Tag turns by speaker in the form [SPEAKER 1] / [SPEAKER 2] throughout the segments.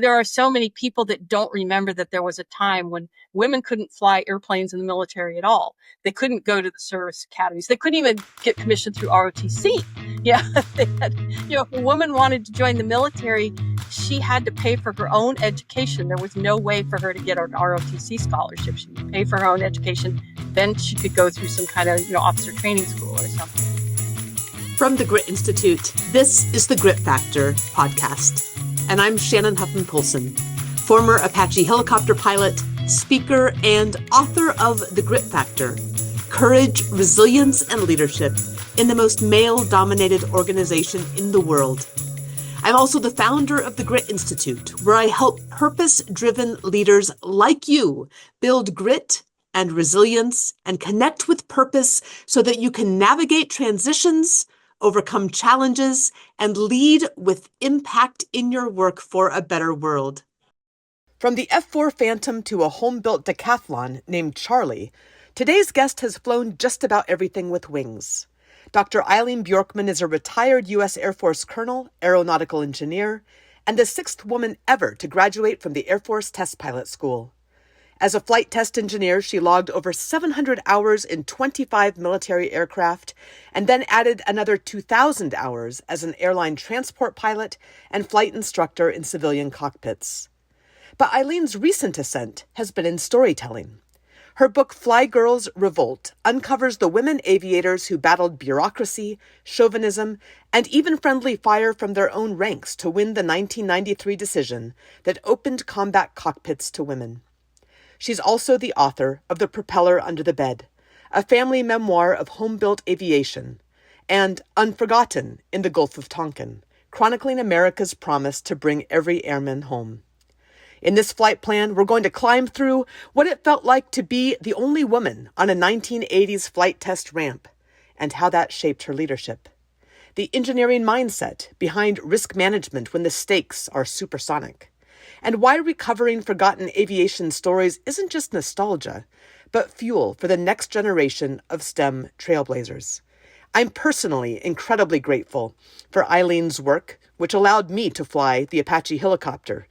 [SPEAKER 1] there are so many people that don't remember that there was a time when women couldn't fly airplanes in the military at all. They couldn't go to the service academies. They couldn't even get commissioned through ROTC. Yeah, they had, if a woman wanted to join the military, she had to pay for her own education. There was no way for her to get an ROTC scholarship. She would pay for her own education. Then she could go through some kind of, officer training school or something.
[SPEAKER 2] From the Grit Institute, this is the Grit Factor podcast. And I'm Shannon Huffman-Poulsen, former Apache helicopter pilot, speaker, and author of The Grit Factor, Courage, Resilience, and Leadership in the most male-dominated organization in the world. I'm also the founder of the Grit Institute, where I help purpose-driven leaders like you build grit and resilience and connect with purpose so that you can navigate transitions, overcome challenges, and lead with impact in your work for a better world. From the F-4 Phantom to a home-built decathlon named Charlie, today's guest has flown just about everything with wings. Dr. Eileen Bjorkman is a retired U.S. Air Force colonel, aeronautical engineer, and the 6th woman ever to graduate from the Air Force Test Pilot School. As a flight test engineer, she logged over 700 hours in 25 military aircraft and then added another 2,000 hours as an airline transport pilot and flight instructor in civilian cockpits. But Eileen's recent ascent has been in storytelling. Her book, Fly Girls Revolt, uncovers the women aviators who battled bureaucracy, chauvinism, and even friendly fire from their own ranks to win the 1993 decision that opened combat cockpits to women. She's also the author of The Propeller Under the Bed, a family memoir of home-built aviation, and Unforgotten in the Gulf of Tonkin, chronicling America's promise to bring every airman home. In this flight plan, we're going to climb through what it felt like to be the only woman on a 1980s flight test ramp and how that shaped her leadership. The engineering mindset behind risk management when the stakes are supersonic. And why recovering forgotten aviation stories isn't just nostalgia, but fuel for the next generation of STEM trailblazers. I'm personally incredibly grateful for Eileen's work, which allowed me to fly the Apache helicopter.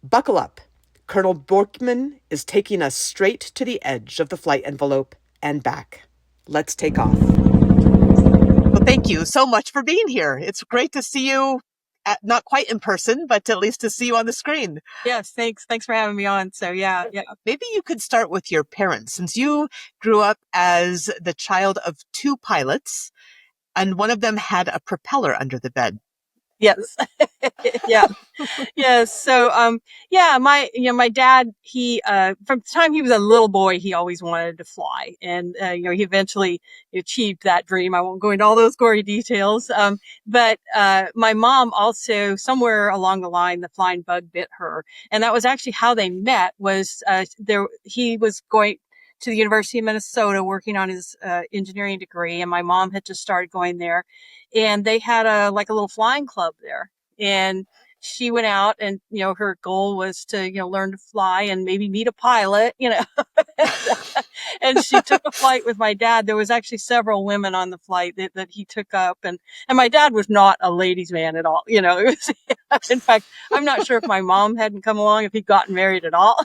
[SPEAKER 2] Buckle up. Colonel Bjorkman is taking us straight to the edge of the flight envelope and back. Let's take off. Well, thank you so much for being here. It's great to see you. Not quite in person, but at least to see you on the screen.
[SPEAKER 1] Yes, thanks. Thanks for having me on. So yeah.
[SPEAKER 2] Maybe you could start with your parents, since you grew up as the child of 2 pilots, and one of them had a propeller under the bed.
[SPEAKER 1] Yes. Yeah. Yes. So, my dad, he, from the time he was a little boy, he always wanted to fly. And, he eventually achieved that dream. I won't go into all those gory details. But my mom also, somewhere along the line, the flying bug bit her. And that was actually how they met was, he was going to the University of Minnesota working on his, engineering degree. And my mom had just started going there, and they had a little flying club there. And she went out and, her goal was to, learn to fly and maybe meet a pilot, and she took a flight with my dad. There was actually several women on the flight that he took up. And my dad was not a ladies' man at all. It was, in fact, I'm not sure if my mom hadn't come along, if he'd gotten married at all.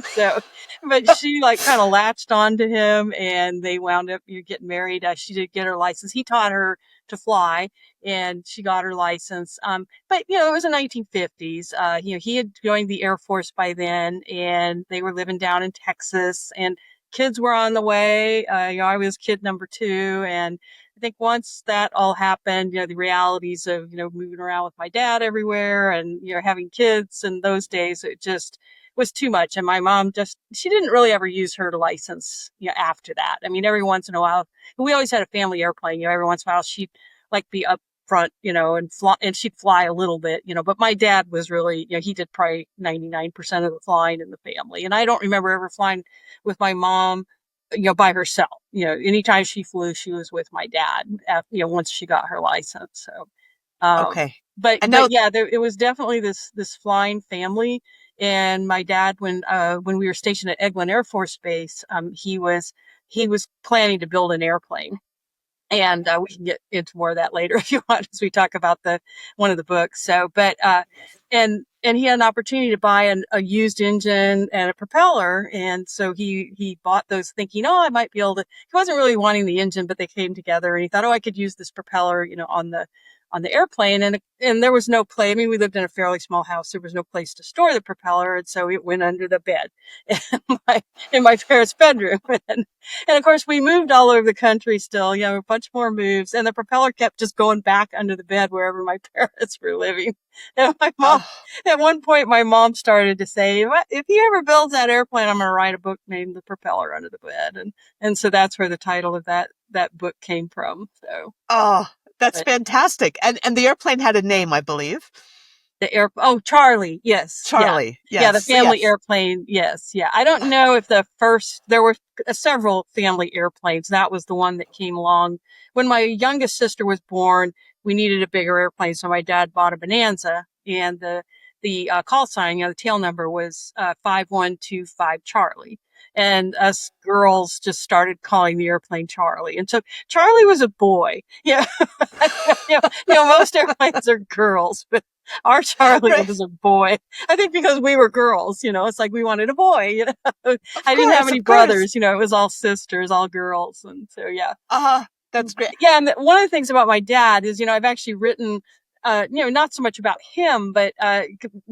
[SPEAKER 1] So, but she kind of latched on to him, and they wound up getting married. She did get her license. He taught her to fly, and she got her license. But it was the 1950s. He had joined the Air Force by then, and they were living down in Texas, and kids were on the way. I was kid number 2, and I think once that all happened, the realities of, moving around with my dad everywhere and, having kids in those days, it just was too much. And my mom she didn't really ever use her license, after that. I mean, every once in a while, we always had a family airplane, every once in a while she'd be up front, and fly, and she'd fly a little bit, but my dad was really, he did probably 99% of the flying in the family. And I don't remember ever flying with my mom, by herself. Anytime she flew, she was with my dad, once she got her license. So,
[SPEAKER 2] Okay.
[SPEAKER 1] But yeah, it was definitely this flying family. And my dad, when we were stationed at Eglin Air Force Base, he was planning to build an airplane. And we can get into more of that later if you want, as we talk about one of the books. So, but and and he had an opportunity to buy a used engine and a propeller. And so he bought those thinking, oh, I might be able to, he wasn't really wanting the engine, but they came together and he thought, oh, I could use this propeller, on the airplane. And there was no place. I mean, we lived in a fairly small house. There was no place to store the propeller. And so it went under the bed in my parents' bedroom. And of course we moved all over the country still, a bunch more moves. And the propeller kept just going back under the bed wherever my parents were living. And my mom,
[SPEAKER 3] Oh,
[SPEAKER 1] at one point, my mom started to say, if he ever builds that airplane, I'm going to write a book named The Propeller Under the Bed. And so that's where the title of that book came from. So,
[SPEAKER 3] oh, that's
[SPEAKER 1] but
[SPEAKER 3] fantastic. And the airplane had a name, I believe.
[SPEAKER 1] Charlie. Yes. Yeah.
[SPEAKER 3] Charlie.
[SPEAKER 1] Yeah. The
[SPEAKER 3] Yes,
[SPEAKER 1] family
[SPEAKER 3] yes.
[SPEAKER 1] airplane. Yes. Yeah. I don't know if there were several family airplanes. That was the one that came along when my youngest sister was born. We needed a bigger airplane. So my dad bought a Bonanza, and the call sign, the tail number was 5125 Charlie. And us girls just started calling the airplane Charlie. And so Charlie was a boy. Yeah. Most airplanes are girls, but our Charlie
[SPEAKER 3] Right.
[SPEAKER 1] was a boy. I think because we were girls, it's like we wanted a boy,
[SPEAKER 3] Of
[SPEAKER 1] I didn't have
[SPEAKER 3] course,
[SPEAKER 1] any
[SPEAKER 3] of course.
[SPEAKER 1] brothers, it was all sisters, all girls. And so, yeah.
[SPEAKER 3] That's great.
[SPEAKER 1] Yeah. And one of the things about my dad is, I've actually written, not so much about him, but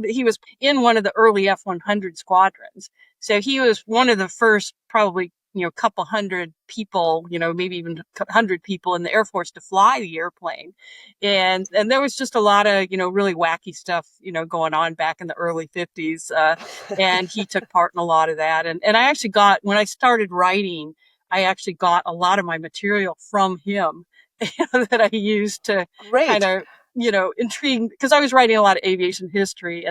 [SPEAKER 1] he was in one of the early F-100 squadrons. So he was one of the first, probably, couple hundred people, maybe even 100 people in the Air Force to fly the airplane. And there was just a lot of, really wacky stuff, going on back in the early 50s. And he took part in a lot of that. And I actually when I started writing, I actually got a lot of my material from him that I used to kind
[SPEAKER 3] Great.
[SPEAKER 1] of, intrigue, because I was writing a lot of aviation history,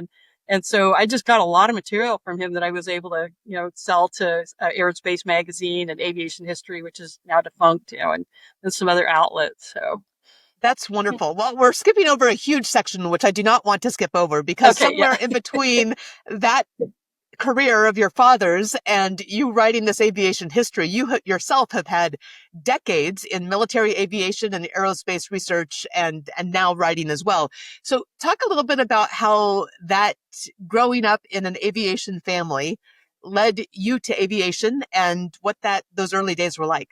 [SPEAKER 1] and so I just got a lot of material from him that I was able to, sell to Aerospace Magazine and Aviation History, which is now defunct, and some other outlets. So,
[SPEAKER 3] That's wonderful. Well, we're skipping over a huge section, which I do not want to skip over because
[SPEAKER 1] okay, yeah.
[SPEAKER 3] somewhere in between that career of your father's and you writing this aviation history, you yourself have had decades in military aviation and aerospace research and now writing as well. So talk a little bit about how that growing up in an aviation family led you to aviation and what those early days were like.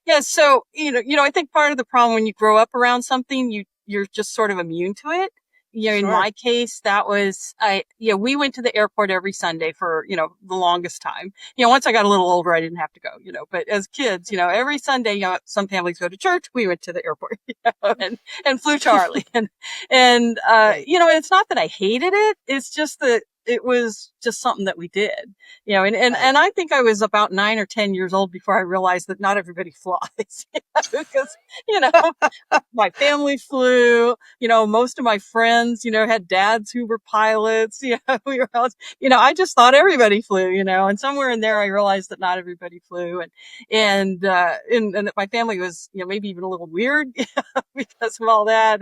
[SPEAKER 1] Yeah, so I think part of the problem when you grow up around something, you're just sort of immune to it. In
[SPEAKER 3] Sure.
[SPEAKER 1] my case, that was we went to the airport every Sunday for, the longest time. Once I got a little older, I didn't have to go, but as kids, every Sunday, some families go to church, we went to the airport, and flew Charlie. And
[SPEAKER 3] Right.
[SPEAKER 1] it's not that I hated it. It's just that it was just something that we did,
[SPEAKER 3] Right.
[SPEAKER 1] and I think I was about 9 or 10 years old before I realized that not everybody flies, because, you know, my family flew, most of my friends, had dads who were pilots, we were all, I just thought everybody flew, and somewhere in there I realized that not everybody flew. And that my family was, maybe even a little weird because of all that.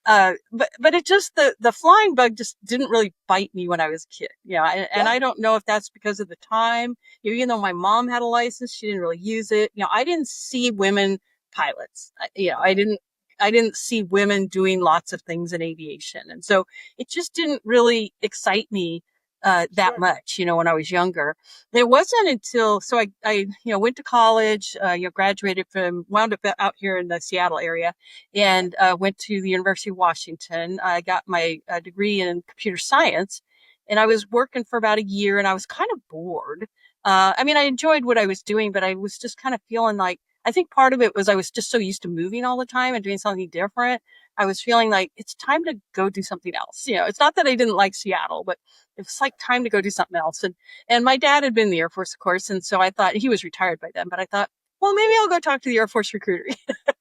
[SPEAKER 1] But it just, the flying bug just didn't really bite me when I was a kid. And
[SPEAKER 3] Yeah.
[SPEAKER 1] I don't know if that's because of the time, even though my mom had a license, she didn't really use it. I didn't see women pilots. I didn't see women doing lots of things in aviation. And so it just didn't really excite me that
[SPEAKER 3] Sure.
[SPEAKER 1] much, when I was younger. It wasn't until, so I went to college, graduated wound up out here in the Seattle area, and went to the University of Washington. I got my degree in computer science, and I was working for about a year, and I was kind of bored. I mean, I enjoyed what I was doing, but I was just kind of feeling like, I think part of it was I was just so used to moving all the time and doing something different. I was feeling like it's time to go do something else. It's not that I didn't like Seattle, but it was like time to go do something else. And my dad had been in the Air Force, of course, and so I thought, he was retired by then, but I thought, well, maybe I'll go talk to the Air Force recruiter.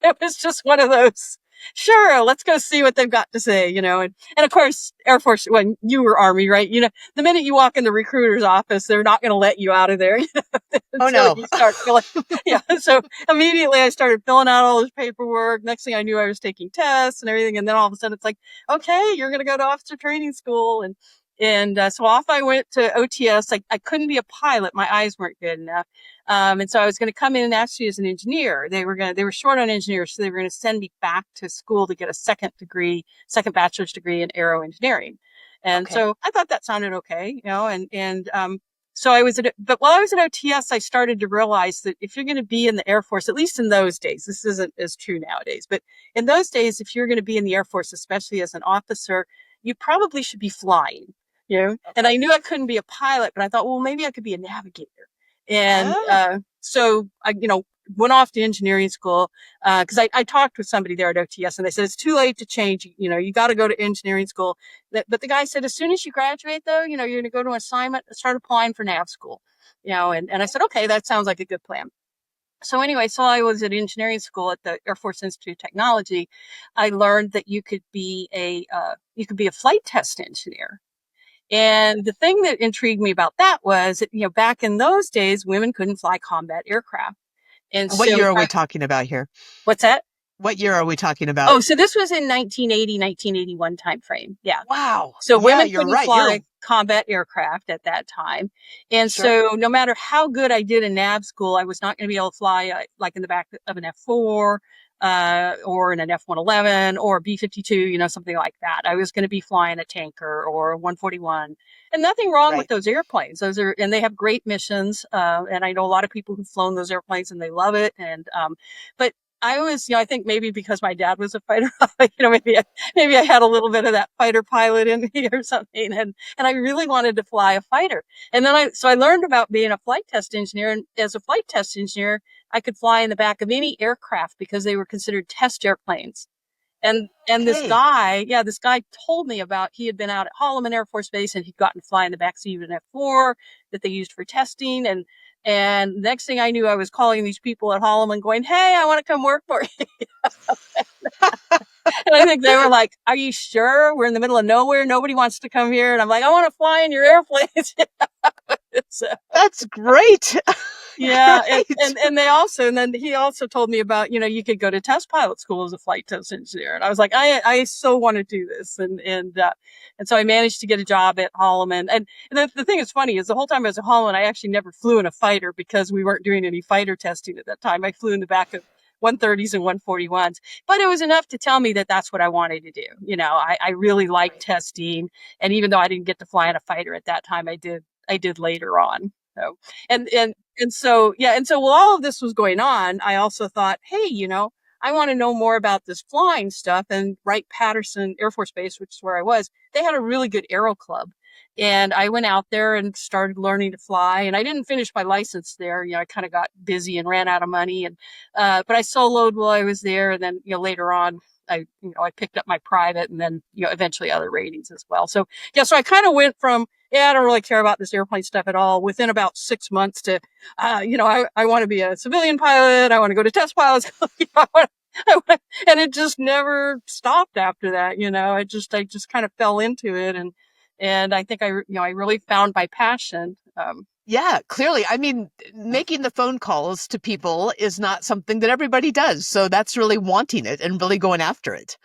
[SPEAKER 1] It was just one of those. Sure, let's go see what they've got to say, and of course, Air Force, when you were Army, right? The minute you walk in the recruiter's office, they're not going to let you out of there,
[SPEAKER 3] Oh
[SPEAKER 1] until
[SPEAKER 3] no.
[SPEAKER 1] you start filling. Yeah. So immediately I started filling out all this paperwork. Next thing I knew, I was taking tests and everything. And then all of a sudden it's like, okay, you're going to go to officer training school. So off I went to OTS. I couldn't be a pilot. My eyes weren't good enough. And so I was going to come in actually as an engineer. They were short on engineers. So they were going to send me back to school to get a second bachelor's degree in aero engineering. And
[SPEAKER 3] Okay.
[SPEAKER 1] so I thought that sounded okay, so but while I was at OTS, I started to realize that if you're going to be in the Air Force, at least in those days, this isn't as true nowadays, but in those days, if you're going to be in the Air Force, especially as an officer, you probably should be flying, and I knew I couldn't be a pilot, but I thought, well, maybe I could be a navigator. And, so I, went off to engineering school, cause I talked with somebody there at OTS and they said, it's too late to change. You got to go to engineering school. But the guy said, as soon as you graduate though, you're going to go to an assignment, start applying for nav school, and I said, okay, that sounds like a good plan. So anyway, so I was at engineering school at the Air Force Institute of Technology. I learned that you could be a flight test engineer. And the thing that intrigued me about that was that, back in those days, women couldn't fly combat aircraft. And
[SPEAKER 3] What
[SPEAKER 1] so,
[SPEAKER 3] year are we talking about here?
[SPEAKER 1] what's that?
[SPEAKER 3] What year are we talking about?
[SPEAKER 1] Oh, so this was in 1980, 1981 timeframe. Yeah.
[SPEAKER 3] Wow.
[SPEAKER 1] So
[SPEAKER 3] Yeah,
[SPEAKER 1] women
[SPEAKER 3] you're
[SPEAKER 1] couldn't
[SPEAKER 3] right.
[SPEAKER 1] fly combat aircraft at that time. And
[SPEAKER 3] Sure.
[SPEAKER 1] so no matter how good I did in nav school, I was not going to be able to fly like in the back of an F4, or in an F-111 or B-52, something like that. I was going to be flying a tanker or a 141, and nothing wrong with those airplanes. And they have great missions. And I know a lot of people who've flown those airplanes and they love it. But I was, I think maybe because my dad was a fighter, maybe I had a little bit of that fighter pilot in me or something. And I really wanted to fly a fighter. And then I learned about being a flight test engineer. And as a flight test engineer, I could fly in the back of any aircraft because they were considered test airplanes. And this guy told me about, he had been out at Holloman Air Force Base and he'd gotten to fly in the backseat of an F4 that they used for testing. And next thing I knew, I was calling these people at Holloman going, hey, I want to come work for you. And I think they were like, are you sure? We're in the middle of nowhere. Nobody wants to come here. And I'm like, I want to fly in your airplanes.
[SPEAKER 3] That's great.
[SPEAKER 1] Yeah.
[SPEAKER 3] Right.
[SPEAKER 1] And then he also told me about, you could go to test pilot school as a flight test engineer. And I was like, I so want to do this. And so I managed to get a job at Holloman. And the thing that's funny is the whole time I was at Holloman, I actually never flew in a fighter because we weren't doing any fighter testing at that time. I flew in the back of 130s and 141s, but it was enough to tell me that that's what I wanted to do. I really liked testing. And even though I didn't get to fly in a fighter at that time, I did later on. So, so while all of this was going on, I also thought, hey, I want to know more about this flying stuff. And Wright-Patterson Air Force Base, which is where I was, they had a really good aero club. And I went out there and started learning to fly. And I didn't finish my license there. I kind of got busy and ran out of money. But I soloed while I was there. And then, later on, I picked up my private and then, eventually other ratings as well. So, so I kind of went from, I don't really care about this airplane stuff at all, within about 6 months to, I want to be a civilian pilot. I want to go to test pilots. And it just never stopped after that. I just kind of fell into it. And I think I really found my passion.
[SPEAKER 3] Yeah, clearly. I mean, making the phone calls to people is not something that everybody does. So that's really wanting it and really going after it.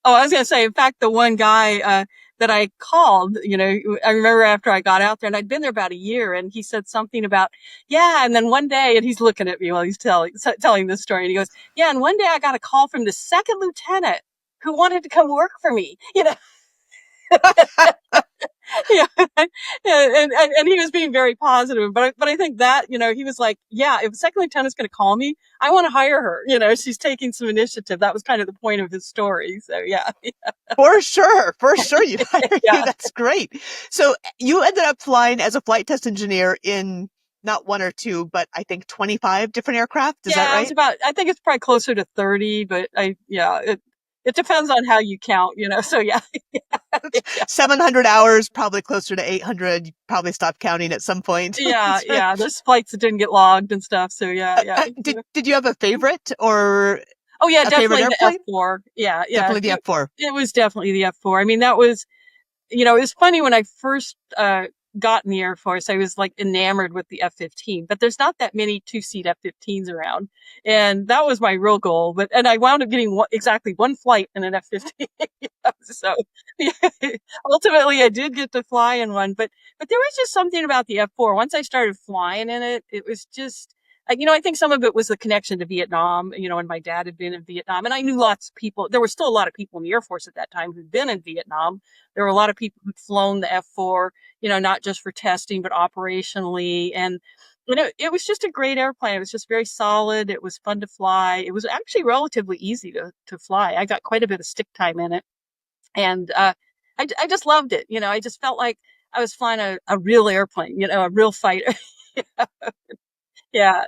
[SPEAKER 1] Oh, I was going to say, in fact, the one guy that I called, I remember after I got out there, and I'd been there about a year, and he said something about, and then one day, and he's looking at me while he's telling this story, and he goes, and one day I got a call from the second lieutenant who wanted to come work for me, yeah. And he was being very positive, but I think that, he was like, if the second lieutenant's going to call me, I want to hire her. She's taking some initiative. That was kind of the point of his story. So yeah.
[SPEAKER 3] For sure. You hire you. That's great. So you ended up flying as a flight test engineer in not one or two, but I think 25 different aircraft. Is that right?
[SPEAKER 1] I think it's probably closer to 30, but it depends on how you count, so yeah.
[SPEAKER 3] 700 hours, probably closer to 800. You probably stopped counting at some point.
[SPEAKER 1] Yeah. There's flights that didn't get logged and stuff. So yeah.
[SPEAKER 3] Did you have a favorite or?
[SPEAKER 1] Oh yeah, definitely the F4. Yeah.
[SPEAKER 3] Definitely the F4.
[SPEAKER 1] It was definitely the F4. I mean, that was, it was funny when I first got in the Air Force, I was like enamored with the F-15, but there's not that many two-seat F-15s around. And that was my real goal. And I wound up getting exactly one flight in an F-15. So yeah, ultimately I did get to fly in one, but there was just something about the F-4. Once I started flying in it, it was just, I think some of it was the connection to Vietnam, and my dad had been in Vietnam, and I knew lots of people. There were still a lot of people in the Air Force at that time who'd been in Vietnam. There were a lot of people who'd flown the F-4, not just for testing, but operationally. And, it was just a great airplane. It was just very solid. It was fun to fly. It was actually relatively easy to fly. I got quite a bit of stick time in it. And I just loved it. I just felt like I was flying a real airplane, a real fighter. Yeah.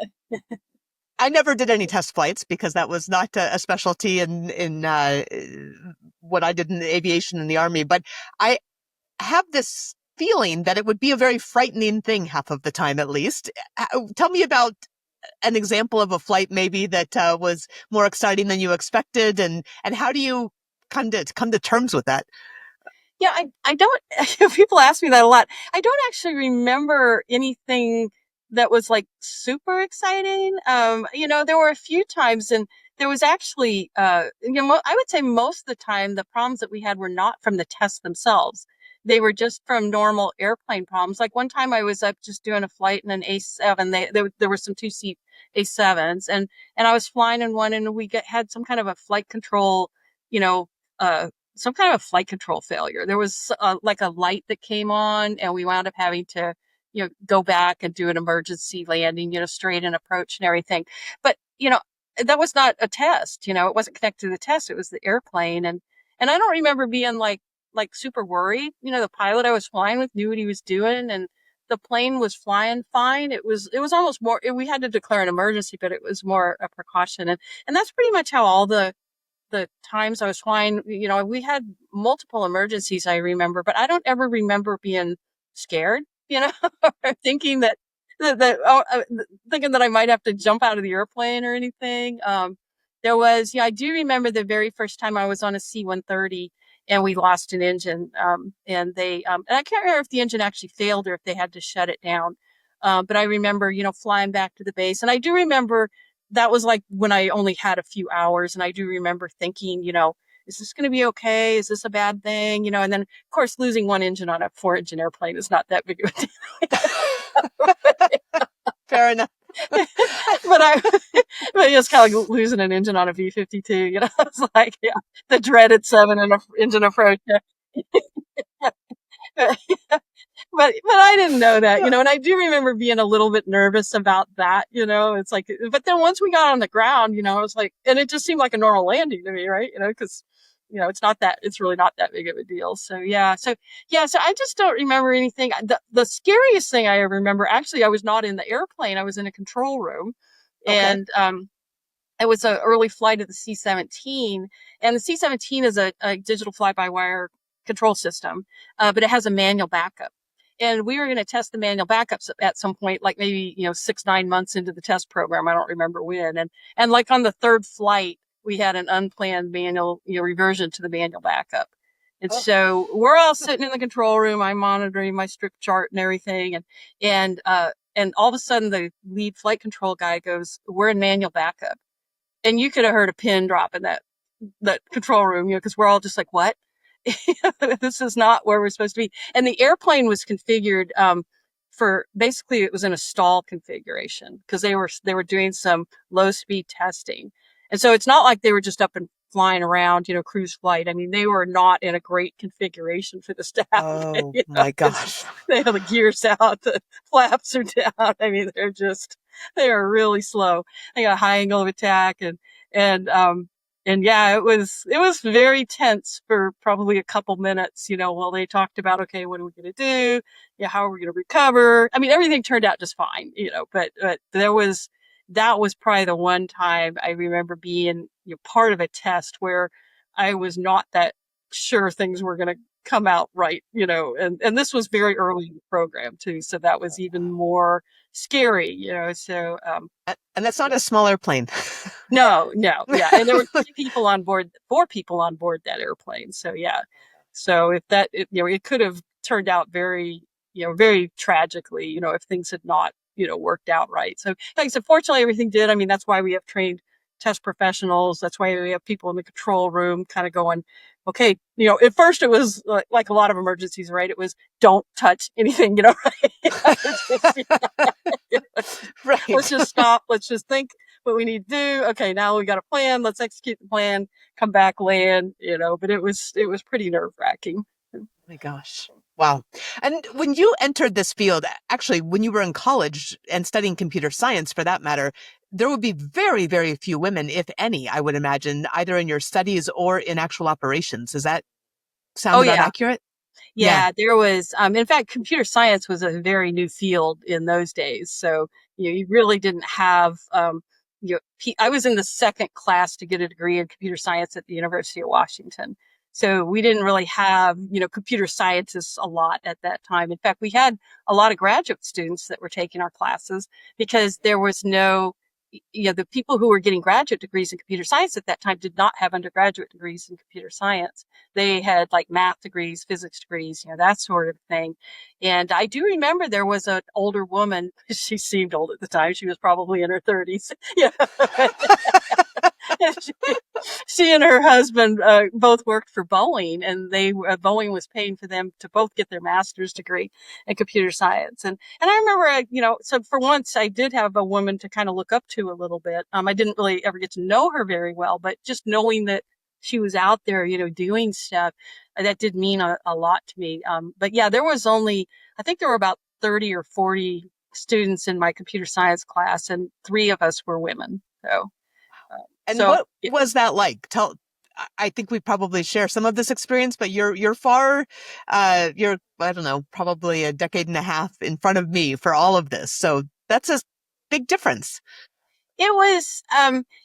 [SPEAKER 3] I never did any test flights because that was not a specialty in what I did in aviation in the Army. But I have this feeling that it would be a very frightening thing half of the time, at least. Tell me about an example of a flight maybe that was more exciting than you expected, and how do you come to terms with that?
[SPEAKER 1] Yeah, I don't, people ask me that a lot. I don't actually remember anything that was like super exciting. There were a few times, and there was actually, I would say most of the time the problems that we had were not from the tests themselves. They were just from normal airplane problems. Like one time I was up just doing a flight in an A7. There were some two-seat A7s, and I was flying in one, and we had some kind of a flight control, you know, uh, some kind of a flight control failure. There was like a light that came on, and we wound up having to, go back and do an emergency landing, straight in approach and everything. But, that was not a test, it wasn't connected to the test. It was the airplane. And I don't remember being like super worried. The pilot I was flying with knew what he was doing, and the plane was flying fine. It was almost more, we had to declare an emergency, but it was more a precaution. And that's pretty much how all the times I was flying, we had multiple emergencies, I remember, but I don't ever remember being scared, or thinking thinking that I might have to jump out of the airplane or anything. I do remember the very first time I was on a C-130 and we lost an engine. And I can't remember if the engine actually failed or if they had to shut it down. But I remember, flying back to the base, and I do remember that was like when I only had a few hours. And I do remember thinking, is this going to be okay? Is this a bad thing? And then of course, losing one engine on a 4-engine airplane is not that big of a deal.
[SPEAKER 3] Fair enough.
[SPEAKER 1] but it's kind of like losing an engine on a V-52, it's like, yeah, the dreaded 7-engine approach. But I didn't know that, and I do remember being a little bit nervous about that, it's like, but then once we got on the ground, I was like, and it just seemed like a normal landing to me, right? Because, it's really not that big of a deal. So I just don't remember anything. The scariest thing I ever remember, actually, I was not in the airplane. I was in a control room.
[SPEAKER 3] Okay.
[SPEAKER 1] And, it was an early flight of the C-17, and the C-17 is a digital fly-by-wire control system, but it has a manual backup. And we were going to test the manual backups at some point, like maybe, 6-9 months into the test program. I don't remember when. And like on the third flight, we had an unplanned manual, reversion to the manual backup. And so we're all sitting in the control room. I'm monitoring my strip chart and everything. And all of a sudden the lead flight control guy goes, "We're in manual backup." And you could have heard a pin drop in that control room, because we're all just like, what? This is not where we're supposed to be. And the airplane was configured for, basically it was in a stall configuration because they were doing some low speed testing. And so it's not like they were just up and flying around, cruise flight. I mean, they were not in a great configuration for the staff.
[SPEAKER 3] Oh my gosh.
[SPEAKER 1] They have the gears out, the flaps are down. I mean, they are really slow. They got a high angle of attack, and yeah, it was very tense for probably a couple minutes, while they talked about, okay, what are we going to do? Yeah, how are we going to recover? I mean, everything turned out just fine, but that was probably the one time I remember being, part of a test where I was not that sure things were going to come out right, and this was very early in the program too. So that was even more scary, so,
[SPEAKER 3] And that's not a small airplane.
[SPEAKER 1] no, yeah. And there were 4 people on board that airplane. So yeah. So if it could have turned out very, very tragically, if things had not, worked out right. So like I said, fortunately everything did. I mean, that's why we have trained test professionals. That's why we have people in the control room kind of going, okay, at first it was like a lot of emergencies, right? It was don't touch anything, right? Let's
[SPEAKER 3] Right.
[SPEAKER 1] just stop. Let's just think what we need to do. Okay, now we got a plan. Let's execute the plan, come back, land, but it was pretty nerve wracking.
[SPEAKER 3] My gosh. Wow. And when you entered this field, actually, when you were in college and studying computer science for that matter, there would be very, very few women, if any, I would imagine, either in your studies or in actual operations. Does that sound
[SPEAKER 1] Oh
[SPEAKER 3] about
[SPEAKER 1] yeah.
[SPEAKER 3] accurate? Yeah.
[SPEAKER 1] Yeah, there was, in fact, computer science was a very new field in those days. So, you really didn't have, I was in the second class to get a degree in computer science at the University of Washington. So we didn't really have, computer scientists a lot at that time. In fact, we had a lot of graduate students that were taking our classes because there was no, the people who were getting graduate degrees in computer science at that time did not have undergraduate degrees in computer science. They had like math degrees, physics degrees, that sort of thing. And I do remember there was an older woman. She seemed old at the time. She was probably in her 30s. Yeah. she, she and her husband both worked for Boeing, and Boeing was paying for them to both get their master's degree in computer science. And I remember, so for once I did have a woman to kind of look up to a little bit. I didn't really ever get to know her very well, but just knowing that she was out there, doing stuff, that did mean a lot to me. But yeah, I think there were about 30 or 40 students in my computer science class, and 3 of us were women. So,
[SPEAKER 3] And
[SPEAKER 1] so
[SPEAKER 3] what was that like? I think we probably share some of this experience, but you're I don't know, probably a decade and a half in front of me for all of this. So that's a big difference.
[SPEAKER 1] it was,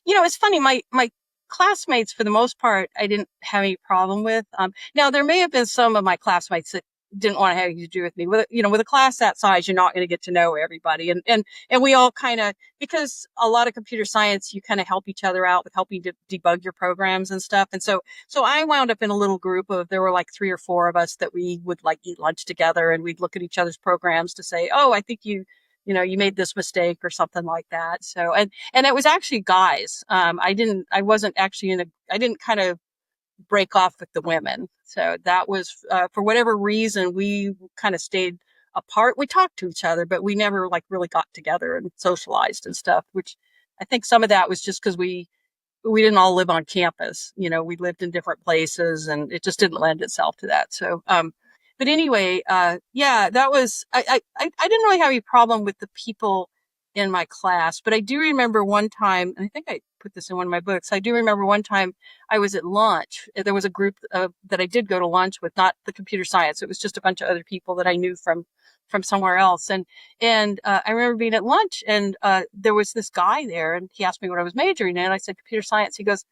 [SPEAKER 1] it's funny. My classmates, for the most part, I didn't have any problem with. Now there may have been some of my classmates that didn't want to have anything to do with me. With a class that size, you're not going to get to know everybody, and we all kind of, because a lot of computer science, you kind of help each other out with helping to debug your programs and stuff. And so I wound up in a little group there were like 3 or 4 of us that we would like eat lunch together, and we'd look at each other's programs to say, oh, I think you made this mistake or something like that. So, and it was actually guys. I wasn't actually I didn't kind of break off with the women. So that was, for whatever reason, we kind of stayed apart. We talked to each other, but we never like really got together and socialized and stuff, which I think some of that was just because we didn't all live on campus. We lived in different places, and it just didn't lend itself to that. So, but anyway, yeah, that was, I didn't really have any problem with the people in my class, but I do remember one time, and I think I put this in one of my books. I do remember one time I was at lunch. There was a group that I did go to lunch with, not the computer science. It was just a bunch of other people that I knew from somewhere else. And I remember being at lunch, and there was this guy there, and he asked me what I was majoring in. And I said computer science. He goes,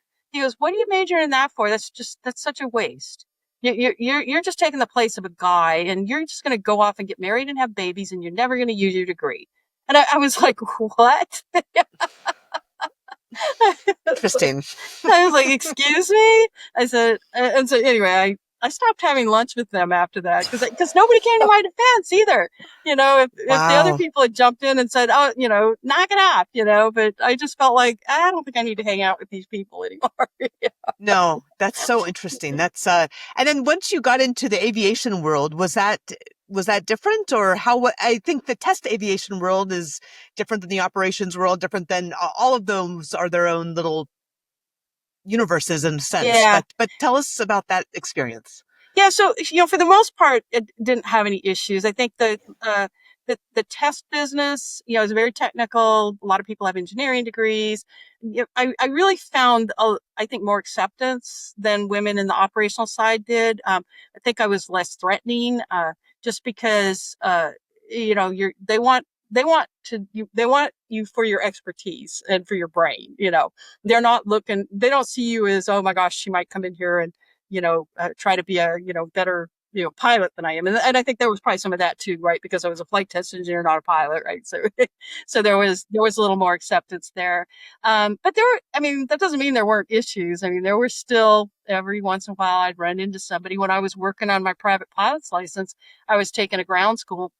[SPEAKER 1] what are you majoring in that for? That's such a waste. You're just taking the place of a guy, and you're just going to go off and get married and have babies, and you're never going to use your degree. And I was like, what?
[SPEAKER 3] Interesting.
[SPEAKER 1] I was like, excuse me? I said, and so anyway, I stopped having lunch with them after that because nobody came to my defense either. If the other
[SPEAKER 3] Wow.
[SPEAKER 1] people had jumped in and said, oh, knock it off, but I just felt like, I don't think I need to hang out with these people anymore. Yeah.
[SPEAKER 3] No, that's so interesting. That's and then once you got into the aviation world, was that different, or I think the test aviation world is different than the operations world, different than all of those are their own little universes in a sense.
[SPEAKER 1] Yeah.
[SPEAKER 3] But tell us about that experience.
[SPEAKER 1] Yeah, so for the most part, it didn't have any issues. I think the test business, is very technical. A lot of people have engineering degrees. I really found, I think, more acceptance than women in the operational side did. I think I was less threatening, just because they want you for your expertise and for your brain. They don't see you as, oh my gosh, she might come in here and try to be a better pilot than I am. And I think there was probably some of that too, right? Because I was a flight test engineer, not a pilot, right? So, so there was a little more acceptance there. But I mean, that doesn't mean there weren't issues. I mean, there were still every once in a while I'd run into somebody when I was working on my private pilot's license. I was taking a ground school.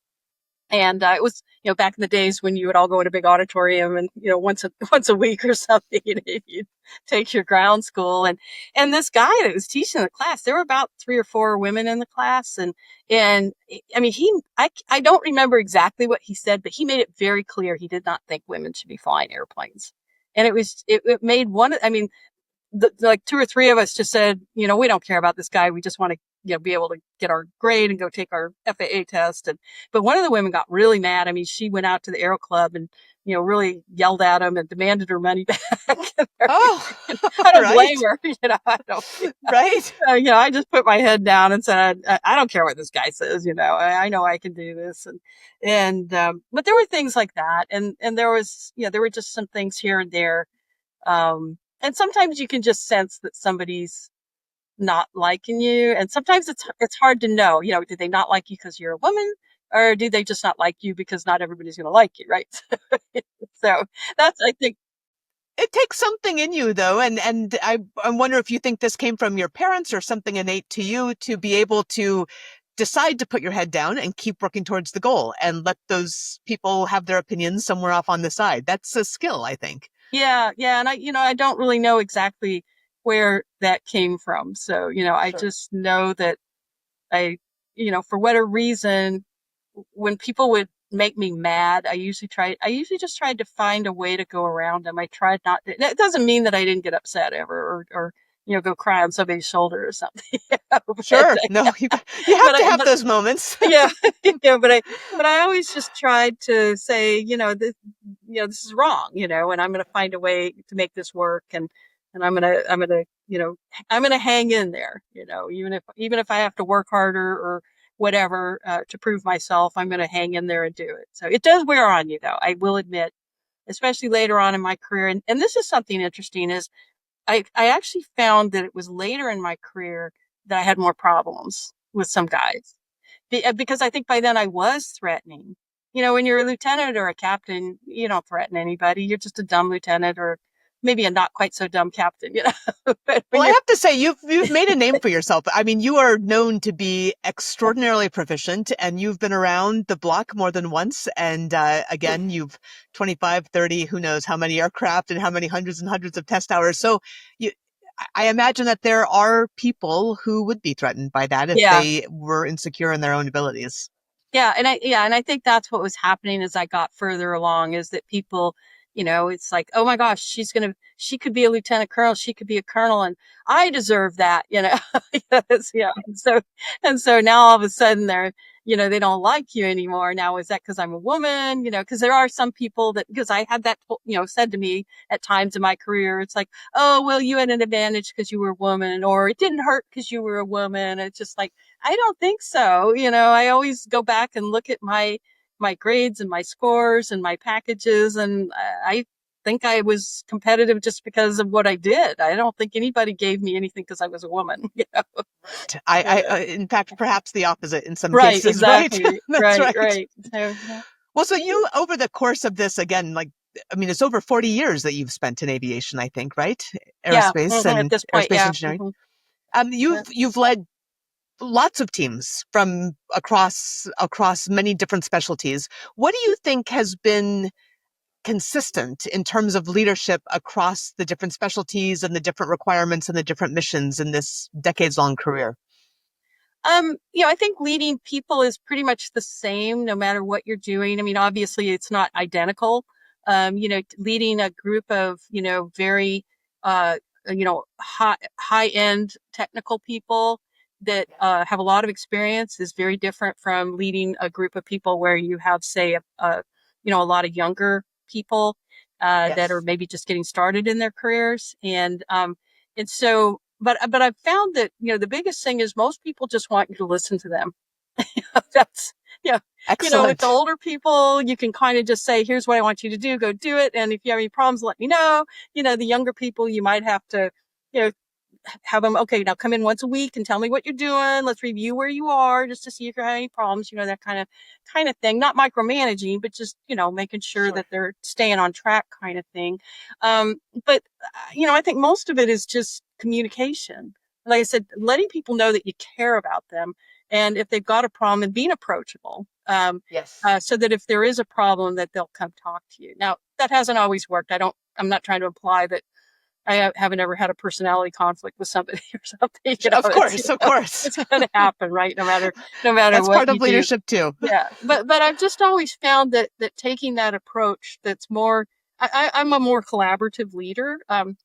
[SPEAKER 1] And it was, back in the days when you would all go in a big auditorium and, once a week or something, you'd take your ground school. And this guy that was teaching the class, there were about 3 or 4 women in the class. And I mean, I don't remember exactly what he said, but he made it very clear he did not think women should be flying airplanes. And it made I mean, like 2 or 3 of us just said, we don't care about this guy. We just want to, be able to get our grade and go take our FAA test. But one of the women got really mad. I mean, she went out to the Aero Club and, really yelled at him and demanded her money back.
[SPEAKER 3] Oh,
[SPEAKER 1] I don't
[SPEAKER 3] right.
[SPEAKER 1] blame her. I don't.
[SPEAKER 3] Right.
[SPEAKER 1] I just put my head down and said, I don't care what this guy says. I know I can do this. But there were things like that. And there were just some things here and there. And sometimes you can just sense that somebody's not liking you. And sometimes it's hard to know, do they not like you because you're a woman, or do they just not like you because not everybody's going to like you, right? So that's, I think.
[SPEAKER 3] It takes something in you, though, and I wonder if you think this came from your parents or something innate to you to be able to decide to put your head down and keep working towards the goal and let those people have their opinions somewhere off on the side. That's a skill, I think.
[SPEAKER 1] Yeah. And I don't really know exactly where that came from. So, I
[SPEAKER 3] Sure.
[SPEAKER 1] just know that for whatever reason, when people would make me mad, I usually just tried to find a way to go around them. I tried not to, that doesn't mean that I didn't get upset ever or go cry on somebody's shoulder or something.
[SPEAKER 3] Sure. No, you have to have
[SPEAKER 1] But
[SPEAKER 3] those moments.
[SPEAKER 1] yeah, but I always just tried to say, this is wrong, and I'm going to find a way to make this work. And I'm going to hang in there, even if I have to work harder or whatever, to prove myself, I'm going to hang in there and do it. So it does wear on you, though. I will admit, especially later on in my career. And this is something interesting is I actually found that it was later in my career that I had more problems with some guys. Because I think by then I was threatening. When you're a lieutenant or a captain, you don't threaten anybody. You're just a dumb lieutenant or maybe a not quite so dumb captain, But
[SPEAKER 3] Well,
[SPEAKER 1] when
[SPEAKER 3] I
[SPEAKER 1] you're
[SPEAKER 3] have to say, you've made a name for yourself. I mean, you are known to be extraordinarily proficient, and you've been around the block more than once. And again, you've 25, 30, who knows how many aircraft and how many hundreds and hundreds of test hours. So I imagine that there are people who would be threatened by that if
[SPEAKER 1] yeah,
[SPEAKER 3] they were insecure in their own abilities.
[SPEAKER 1] and I think that's what was happening as I got further along is that people, it's like, oh my gosh, she could be a lieutenant colonel, she could be a colonel, and I deserve that, Yes, yeah. And so now all of a sudden they don't like you anymore. Now, is that because I'm a woman? Because there are some people because I had that, said to me at times in my career, it's like, oh, well, you had an advantage because you were a woman, or it didn't hurt because you were a woman. It's just like, I don't think so. I always go back and look at my grades and my scores and my packages, and I think I was competitive just because of what I did. I don't think anybody gave me anything because I was a woman.
[SPEAKER 3] In fact, perhaps the opposite in some
[SPEAKER 1] Right,
[SPEAKER 3] cases, right?
[SPEAKER 1] exactly.
[SPEAKER 3] That's
[SPEAKER 1] Right,
[SPEAKER 3] right.
[SPEAKER 1] right. So, yeah.
[SPEAKER 3] Well, so you, over the course of this, again, I mean, it's over 40 years that you've spent in aviation, I think, right?
[SPEAKER 1] Yeah,
[SPEAKER 3] Aerospace
[SPEAKER 1] at
[SPEAKER 3] and
[SPEAKER 1] this point,
[SPEAKER 3] aerospace
[SPEAKER 1] yeah.
[SPEAKER 3] engineering.
[SPEAKER 1] Yeah.
[SPEAKER 3] You've led lots of teams from across many different specialties. What do you think has been consistent in terms of leadership across the different specialties and the different requirements and the different missions in this decades-long career?
[SPEAKER 1] I think leading people is pretty much the same no matter what you're doing. I mean, obviously it's not identical. Leading a group of, very, high end technical people that have a lot of experience is very different from leading a group of people where you have, say, a lot of younger people that are
[SPEAKER 3] Yes.
[SPEAKER 1] maybe just getting started in their careers. And so, but I've found that, the biggest thing is most people just want you to listen to them. That's, yeah, with the
[SPEAKER 3] Excellent.
[SPEAKER 1] older people, you can kind of just say, here's what I want you to do, go do it. And if you have any problems, let me know. The younger people, you might have to, you know, have them, okay, now come in once a week and tell me what you're doing. Let's review where you are just to see if you're having any problems, that kind of thing. Not micromanaging, but just, making sure
[SPEAKER 3] Sure.
[SPEAKER 1] that they're staying on track kind of thing. But, I think most of it is just communication. Like I said, letting people know that you care about them. And if they've got a problem, and being approachable.
[SPEAKER 3] Yes.
[SPEAKER 1] So that if there is a problem, that they'll come talk to you. Now, that hasn't always worked. I'm not trying to imply that I haven't ever had a personality conflict with somebody or something.
[SPEAKER 3] Of course, of course.
[SPEAKER 1] It's going to happen, right? No matter
[SPEAKER 3] That's
[SPEAKER 1] what
[SPEAKER 3] part
[SPEAKER 1] you
[SPEAKER 3] of
[SPEAKER 1] do.
[SPEAKER 3] leadership too.
[SPEAKER 1] Yeah, but I've just always found that taking that approach, that's more. I'm a more collaborative leader. And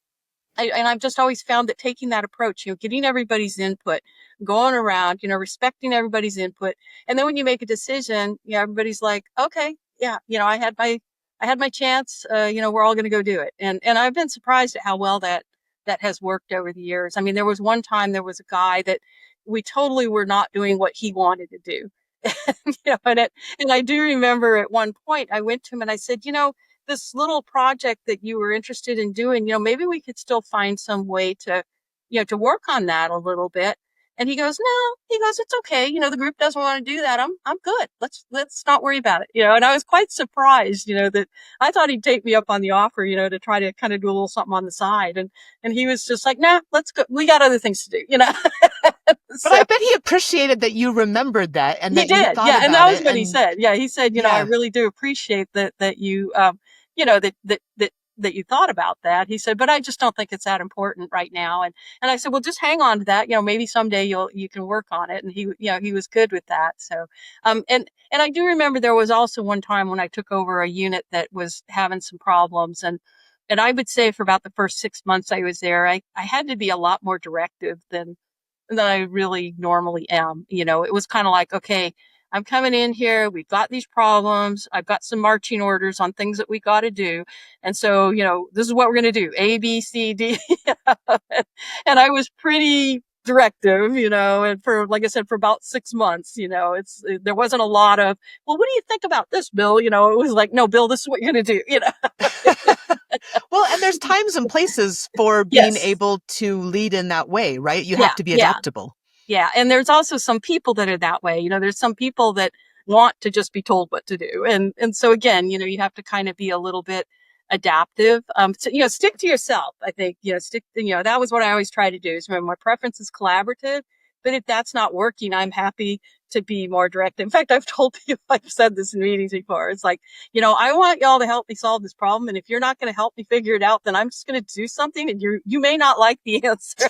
[SPEAKER 1] I've just always found that taking that approach, getting everybody's input, going around, respecting everybody's input. And then when you make a decision, everybody's like, okay, yeah, I had my chance, we're all going to go do it. And I've been surprised at how well that has worked over the years. I mean, there was one time there was a guy that we totally were not doing what he wanted to do. And I do remember at one point I went to him and I said, this little project that you were interested in doing, maybe we could still find some way to, to work on that a little bit. And he goes, no, it's okay. The group doesn't want to do that. I'm good. Let's not worry about it. And I was quite surprised, that I thought he'd take me up on the offer, to try to kind of do a little something on the side. And he was just like, nah, let's go. We got other things to do,
[SPEAKER 3] But I bet he appreciated that you remembered that and that you thought about
[SPEAKER 1] and that was
[SPEAKER 3] it.
[SPEAKER 1] what he said. Yeah, he said, I really do appreciate that you, that you thought about that. He said, but I just don't think it's that important right now. And I said, well, just hang on to that. Maybe someday you can work on it. And he was good with that. So, and I do remember there was also one time when I took over a unit that was having some problems, and I would say for about the first 6 months I was there, I had to be a lot more directive than I really normally am. It was kind of like, okay, I'm coming in here. We've got these problems. I've got some marching orders on things that we got to do. And so, this is what we're going to do. A, B, C, D. And I was pretty directive, and like I said, for about 6 months, there wasn't a lot of, well, what do you think about this, Bill? It was like, no, Bill, this is what you're going to do,
[SPEAKER 3] Well, and there's times and places for being
[SPEAKER 1] Yes.
[SPEAKER 3] able to lead in that way, right? You
[SPEAKER 1] Yeah,
[SPEAKER 3] have to be adaptable.
[SPEAKER 1] Yeah. And there's also some people that are that way. There's some people that want to just be told what to do. And so again, you have to kind of be a little bit adaptive. So, stick to yourself. I think, that was what I always try to do is remember my preference is collaborative, but if that's not working, I'm happy to be more direct. In fact, I've told people, I've said this in meetings before. It's like, I want y'all to help me solve this problem. And if you're not going to help me figure it out, then I'm just going to do something and you may not like the answer.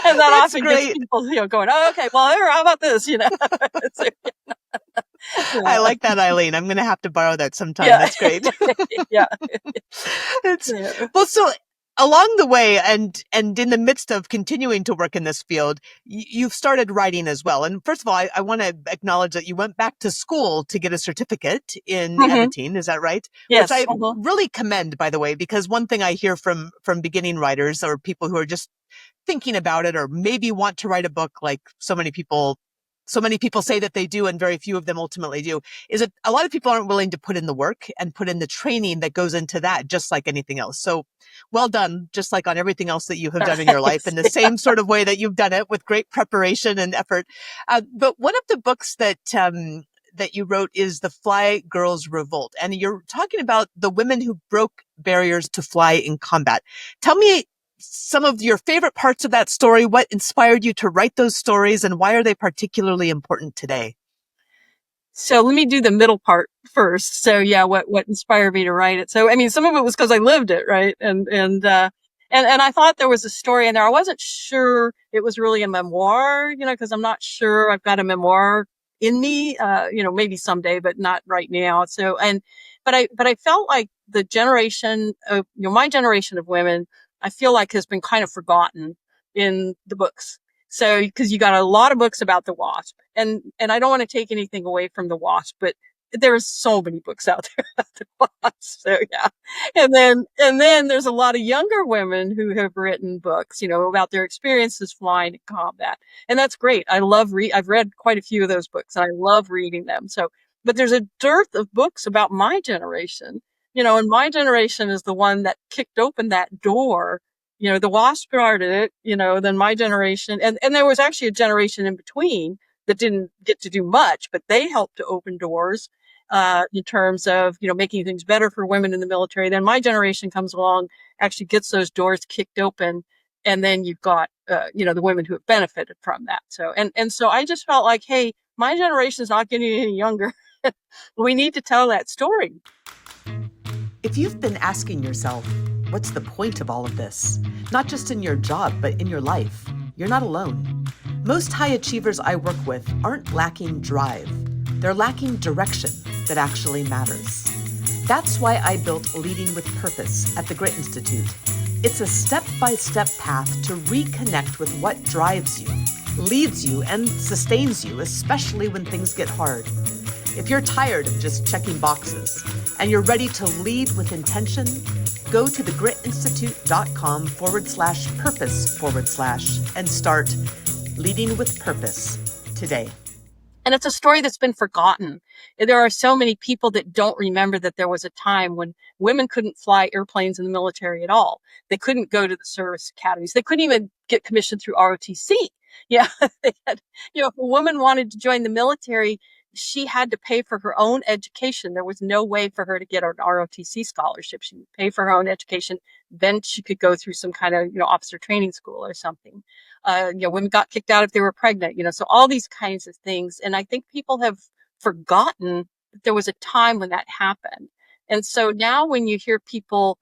[SPEAKER 1] And that
[SPEAKER 3] That's
[SPEAKER 1] often
[SPEAKER 3] great.
[SPEAKER 1] gets people, going, oh, okay, well, here, how about this, So,
[SPEAKER 3] I like that, Eileen. I'm going to have to borrow that sometime.
[SPEAKER 1] Yeah.
[SPEAKER 3] That's great.
[SPEAKER 1] Yeah.
[SPEAKER 3] Well, so along the way and in the midst of continuing to work in this field, you've started writing as well. And first of all, I want to acknowledge that you went back to school to get a certificate in editing. Is that right?
[SPEAKER 1] Yes.
[SPEAKER 3] Which I really commend, by the way, because one thing I hear from beginning writers or people who are just thinking about it or maybe want to write a book, like so many people say that they do and very few of them ultimately do, is that a lot of people aren't willing to put in the work and put in the training that goes into that, just like anything else. So well done, just like on everything else that you have done in your life in the same sort of way that you've done it with great preparation and effort. But one of the books that you wrote is The Fly Girls Revolt. And you're talking about the women who broke barriers to fly in combat. Tell me some of your favorite parts of that story, what inspired you to write those stories, and why are they particularly important today?
[SPEAKER 1] So let me do the middle part first. So yeah, what inspired me to write it. So, I mean, some of it was because I lived it, right? And I thought there was a story in there. I wasn't sure it was really a memoir, because I'm not sure I've got a memoir in me, maybe someday, but not right now. So, but I felt like the generation of, my generation of women, I feel like has been kind of forgotten in the books. So, because you got a lot of books about the wasp, and I don't want to take anything away from the wasp, but there's so many books out there about the wasp. So yeah, and then there's a lot of younger women who have written books, about their experiences flying in combat, and that's great. I've read quite a few of those books, and I love reading them. So, but there's a dearth of books about my generation, and my generation is the one that kicked open that door, the WASP started it, then my generation, and there was actually a generation in between that didn't get to do much, but they helped to open doors, in terms of, making things better for women in the military. Then my generation comes along, actually gets those doors kicked open. And then you've got, the women who have benefited from that. So, and so I just felt like, hey, my generation is not getting any younger. We need to tell that story.
[SPEAKER 2] If you've been asking yourself, what's the point of all of this? Not just in your job, but in your life, you're not alone. Most high achievers I work with aren't lacking drive. They're lacking direction that actually matters. That's why I built Leading with Purpose at the Grit Institute. It's a step-by-step path to reconnect with what drives you, leads you, and sustains you, especially when things get hard. If you're tired of just checking boxes and you're ready to lead with intention, go to thegritinstitute.com/purpose/ and start Leading with Purpose today.
[SPEAKER 1] And it's a story that's been forgotten. There are so many people that don't remember that there was a time when women couldn't fly airplanes in the military at all. They couldn't go to the service academies. They couldn't even get commissioned through ROTC. Yeah, they had, if a woman wanted to join the military, she had to pay for her own education. There was no way for her to get an ROTC scholarship. She would pay for her own education. Then she could go through some kind of, officer training school or something. Women got kicked out if they were pregnant, so all these kinds of things. And I think people have forgotten that there was a time when that happened. And so now when you hear people,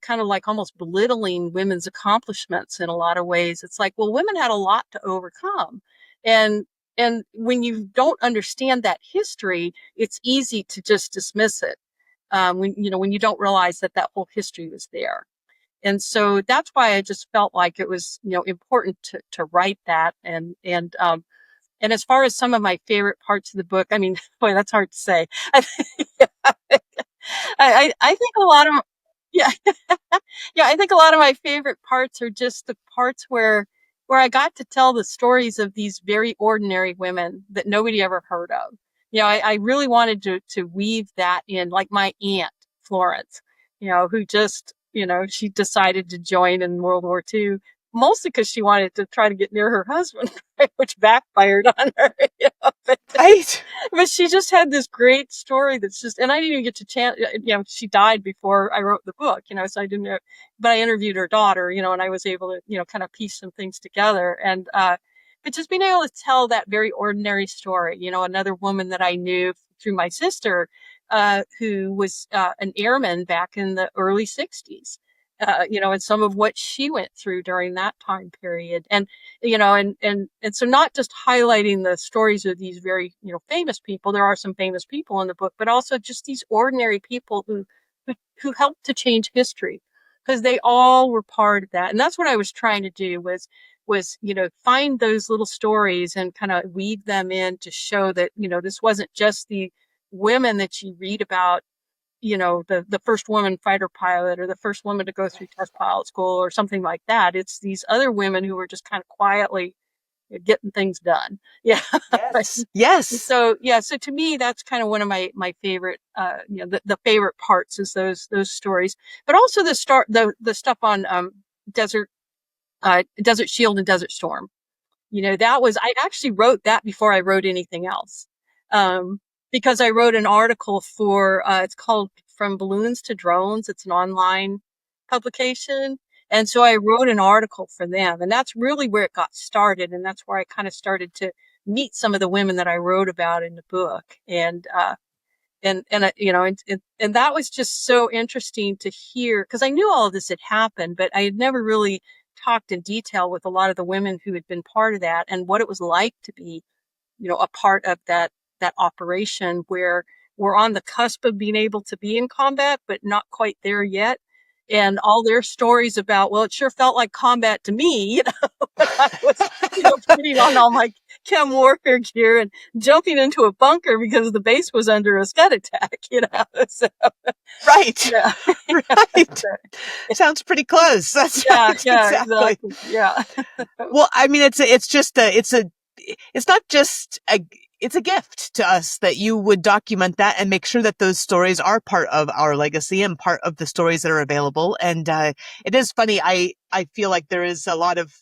[SPEAKER 1] kind of like almost belittling women's accomplishments in a lot of ways, it's like, well, women had a lot to overcome. And when you don't understand that history, it's easy to just dismiss it. When you don't realize that whole history was there. And so that's why I just felt like it was, important to write that. And as far as some of my favorite parts of the book, I mean, boy, that's hard to say. I think a lot of, yeah, yeah, I think a lot of my favorite parts are just the parts where I got to tell the stories of these very ordinary women that nobody ever heard of. I really wanted to weave that in, like my aunt, Florence, who just, she decided to join in World War II, mostly because she wanted to try to get near her husband, right, which backfired on her.
[SPEAKER 3] Right.
[SPEAKER 1] But she just had this great story that's just, and I didn't even get to chance, she died before I wrote the book, so I didn't know, but I interviewed her daughter, and I was able to, kind of piece some things together. And, but just being able to tell that very ordinary story, another woman that I knew through my sister, who was, an airman back in the early 60s. And some of what she went through during that time period. And, and so not just highlighting the stories of these very, famous people. There are some famous people in the book, but also just these ordinary people who helped to change history, because they all were part of that. And that's what I was trying to do was, find those little stories and kind of weave them in to show that, this wasn't just the women that you read about, the first woman fighter pilot or the first woman to go through test pilot school or something like that. It's these other women who were just kind of quietly getting things done. Yeah.
[SPEAKER 3] Yes. Yes.
[SPEAKER 1] So to me, that's kind of one of my favorite, the favorite parts is those stories, but also the stuff on, Desert Shield and Desert Storm. I actually wrote that before I wrote anything else. Because I wrote an article for, it's called From Balloons to Drones. It's an online publication. And so I wrote an article for them, and that's really where it got started. And that's where I kind of started to meet some of the women that I wrote about in the book. And that was just so interesting to hear, because I knew all of this had happened, but I had never really talked in detail with a lot of the women who had been part of that and what it was like to be, a part of that operation where we're on the cusp of being able to be in combat, but not quite there yet. And all their stories about, well, it sure felt like combat to me, when I was, putting on all my chem warfare gear and jumping into a bunker because the base was under a Scud attack, So,
[SPEAKER 3] right.
[SPEAKER 1] Yeah.
[SPEAKER 3] Right. Sounds pretty close. That's
[SPEAKER 1] exactly. Yeah.
[SPEAKER 3] Well, I mean, it's not just it's a gift to us that you would document that and make sure that those stories are part of our legacy and part of the stories that are available. And it is funny. I feel like there is a lot of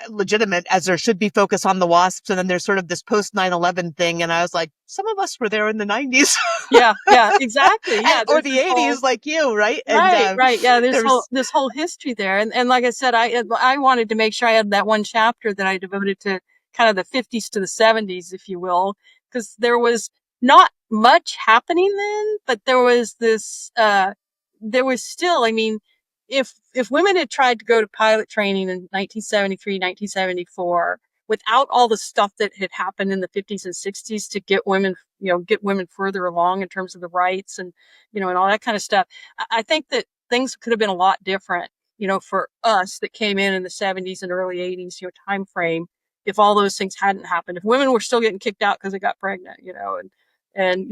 [SPEAKER 3] legitimate, as there should be, focus on the WASPs, and then there's sort of this post 9/11 thing, and I was like, some of us were there in the 90s.
[SPEAKER 1] Yeah, exactly. Yeah,
[SPEAKER 3] or
[SPEAKER 1] there's
[SPEAKER 3] the
[SPEAKER 1] this
[SPEAKER 3] 80s,
[SPEAKER 1] whole
[SPEAKER 3] like you, right? And
[SPEAKER 1] right. Yeah,
[SPEAKER 3] there's
[SPEAKER 1] this whole history there, and like I said, I wanted to make sure I had that one chapter that I devoted to kind of the 50s to the 70s, if you will, because there was not much happening then, but there was still, I mean, if women had tried to go to pilot training in 1973, 1974, without all the stuff that had happened in the 50s and 60s to get women, get women further along in terms of the rights and, and all that kind of stuff, I think that things could have been a lot different, for us that came in the 70s and early 80s, time frame, if all those things hadn't happened, if women were still getting kicked out because they got pregnant, and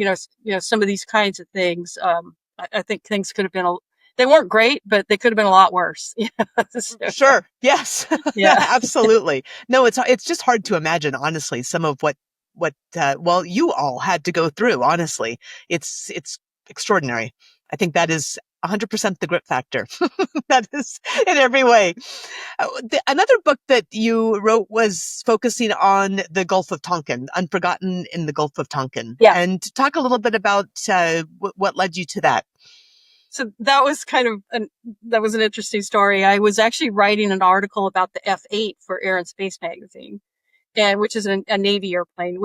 [SPEAKER 1] some of these kinds of things, I think things could have been they weren't great, but they could have been a lot worse. So,
[SPEAKER 3] sure, yes,
[SPEAKER 1] yeah.
[SPEAKER 3] absolutely. No, it's just hard to imagine, honestly, some of what well, you all had to go through. Honestly, it's extraordinary. I think that is 100% the grit factor. That is in every way. Another book that you wrote was focusing on the Gulf of Tonkin, Unforgotten in the Gulf of Tonkin.
[SPEAKER 1] Yeah.
[SPEAKER 3] And talk a little bit about what led you to that.
[SPEAKER 1] So that was that was an interesting story. I was actually writing an article about the F-8 for Air and Space Magazine, and which is a Navy airplane,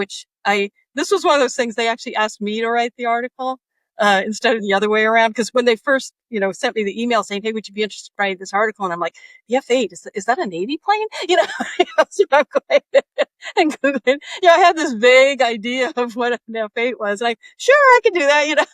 [SPEAKER 1] this was one of those things they actually asked me to write the article, instead of the other way around. Because when they first, sent me the email saying, "Hey, would you be interested in writing this article?" And I'm like, "The F-8, is that a Navy plane?" So I'm going and Googling. I had this vague idea of what an F-8 was. Like, sure, I can do that,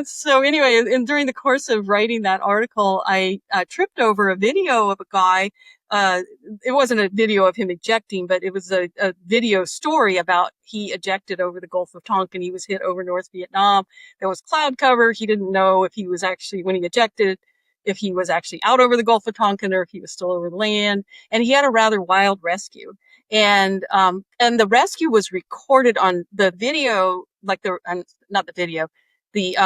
[SPEAKER 1] so anyway, and during the course of writing that article, I tripped over a video of a guy. It wasn't a video of him ejecting, but it was a video story about he ejected over the Gulf of Tonkin. He was hit over North Vietnam. There was cloud cover. He didn't know if he was actually, when he ejected, if he was actually out over the Gulf of Tonkin or if he was still over the land. And he had a rather wild rescue. And the rescue was recorded on the video, like not the video, the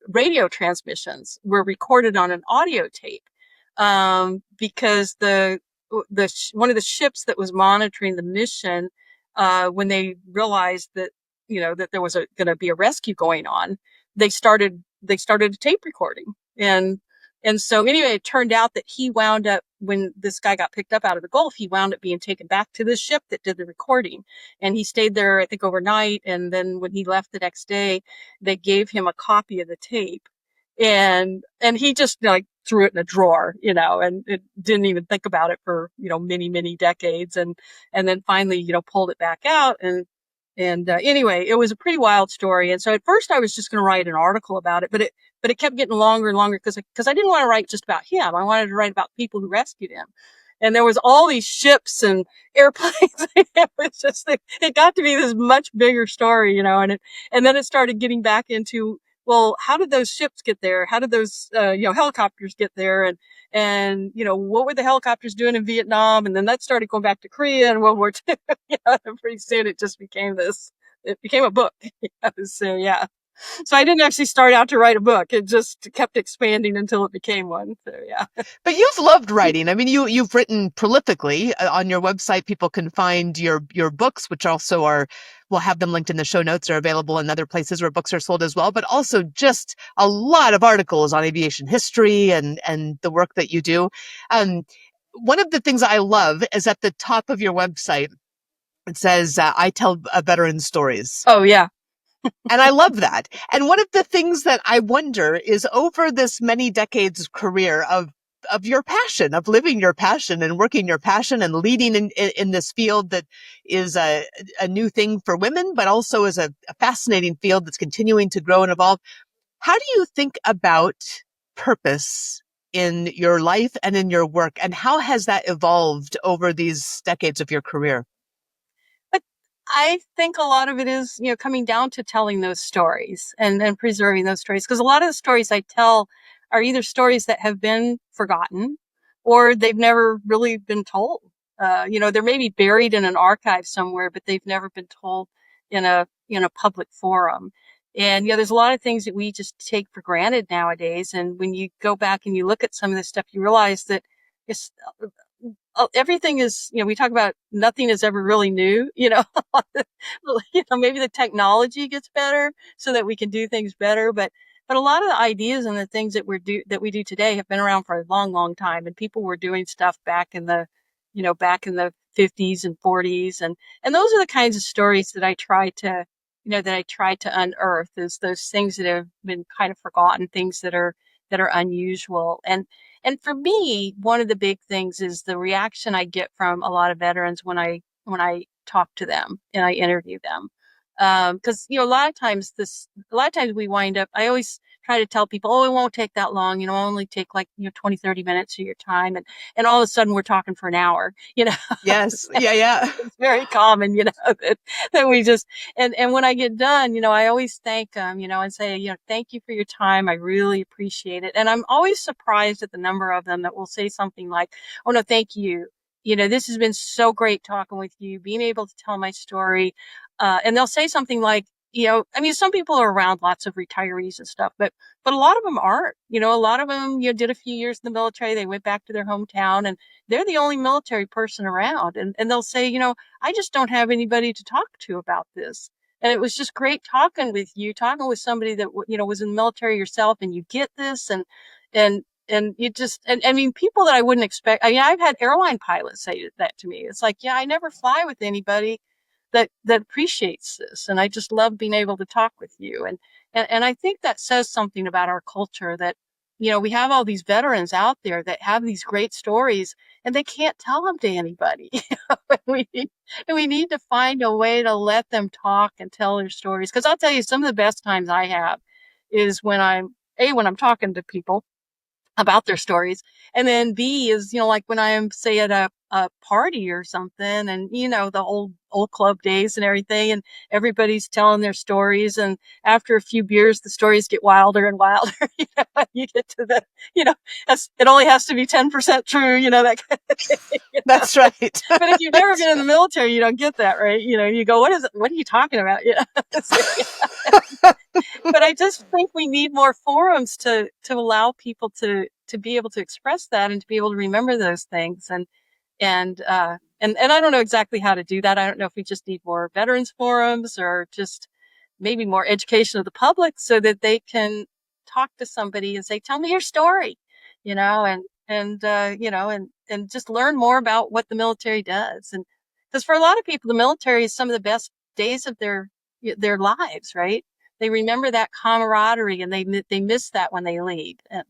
[SPEAKER 1] radio transmissions were recorded on an audio tape, because one of the ships that was monitoring the mission, when they realized that that there was going to be a rescue going on, they started a tape recording. And so anyway, it turned out that he wound up, when this guy got picked up out of the Gulf, he wound up being taken back to this ship that did the recording. And he stayed there, I think, overnight. And then when he left the next day, they gave him a copy of the tape. And he just threw it in a drawer, and it didn't even think about it for, many, many decades. And then finally, pulled it back out. And anyway, it was a pretty wild story. And so at first I was just going to write an article about it, but it kept getting longer and longer because I didn't want to write just about him. I wanted to write about people who rescued him. And there was all these ships and airplanes. It was just, it got to be this much bigger story, and then it started getting back into, well, how did those ships get there? How did those, helicopters get there? And, what were the helicopters doing in Vietnam? And then that started going back to Korea and World War II. And pretty soon it just became it became a book. So, yeah. So I didn't actually start out to write a book. It just kept expanding until it became one. So, yeah.
[SPEAKER 3] But you've loved writing. I mean, you've written prolifically. On your website, people can find your books, which also we'll have them linked in the show notes, are available in other places where books are sold as well, but also just a lot of articles on aviation history and the work that you do. One of the things I love is at the top of your website, it says, I tell veteran stories.
[SPEAKER 1] Oh, yeah.
[SPEAKER 3] And I love that. And one of the things that I wonder is, over this many decades career of your passion, of living your passion and working your passion and leading in this field that is a new thing for women, but also is a fascinating field that's continuing to grow and evolve. How do you think about purpose in your life and in your work? And how has that evolved over these decades of your career?
[SPEAKER 1] I think a lot of it is, coming down to telling those stories and preserving those stories. Because a lot of the stories I tell are either stories that have been forgotten or they've never really been told. they're maybe buried in an archive somewhere, but they've never been told in a public forum. And there's a lot of things that we just take for granted nowadays. And when you go back and you look at some of this stuff, you realize that it's, everything is, we talk about nothing is ever really new, maybe the technology gets better so that we can do things better, but a lot of the ideas and the things that we do today have been around for a long, long time. And people were doing stuff back in the 50s and 40s. And those are the kinds of stories that I try to unearth, is those things that have been kind of forgotten, things that are unusual. And for me, one of the big things is the reaction I get from a lot of veterans when I talk to them and I interview them. Because a lot of times we wind up. I always try to tell people, oh, it won't take that long. Only take like 20, 30 minutes of your time, and all of a sudden we're talking for an hour.
[SPEAKER 3] Yes. Yeah.
[SPEAKER 1] It's very common, that we just, and when I get done, I always thank them, and say, thank you for your time. I really appreciate it. And I'm always surprised at the number of them that will say something like, oh, no, thank you. This has been so great talking with you, being able to tell my story. And they'll say something like, some people are around lots of retirees and stuff, but a lot of them aren't. A lot of them, did a few years in the military. They went back to their hometown, and they're the only military person around. And they'll say, I just don't have anybody to talk to about this. And it was just great talking with somebody that, was in the military yourself, and you get this, and you just, and I mean, people that I wouldn't expect. I've had airline pilots say that to me. It's like, yeah, I never fly with anybody that appreciates this. And I just love being able to talk with you. And I think that says something about our culture, that, we have all these veterans out there that have these great stories and they can't tell them to anybody. And we need to find a way to let them talk and tell their stories. Cause I'll tell you, some of the best times I have is when I'm talking to people about their stories. And then B is, like when I am, say, at a party or something, and, the old club days and everything, and everybody's telling their stories. And after a few beers, the stories get wilder and wilder. You get to the, it only has to be 10% true, that kind of thing.
[SPEAKER 3] That's right.
[SPEAKER 1] But if you've never been in the military, you don't get that, right? You go, what are you talking about? But I just think we need more forums to allow people to be able to express that and to be able to remember those things. And I don't know exactly how to do that. I don't know if we just need more veterans forums or just maybe more education of the public so that they can talk to somebody and say, tell me your story, and just learn more about what the military does. And because for a lot of people, the military is some of the best days of their lives, right? They remember that camaraderie, and they miss that when they leave. And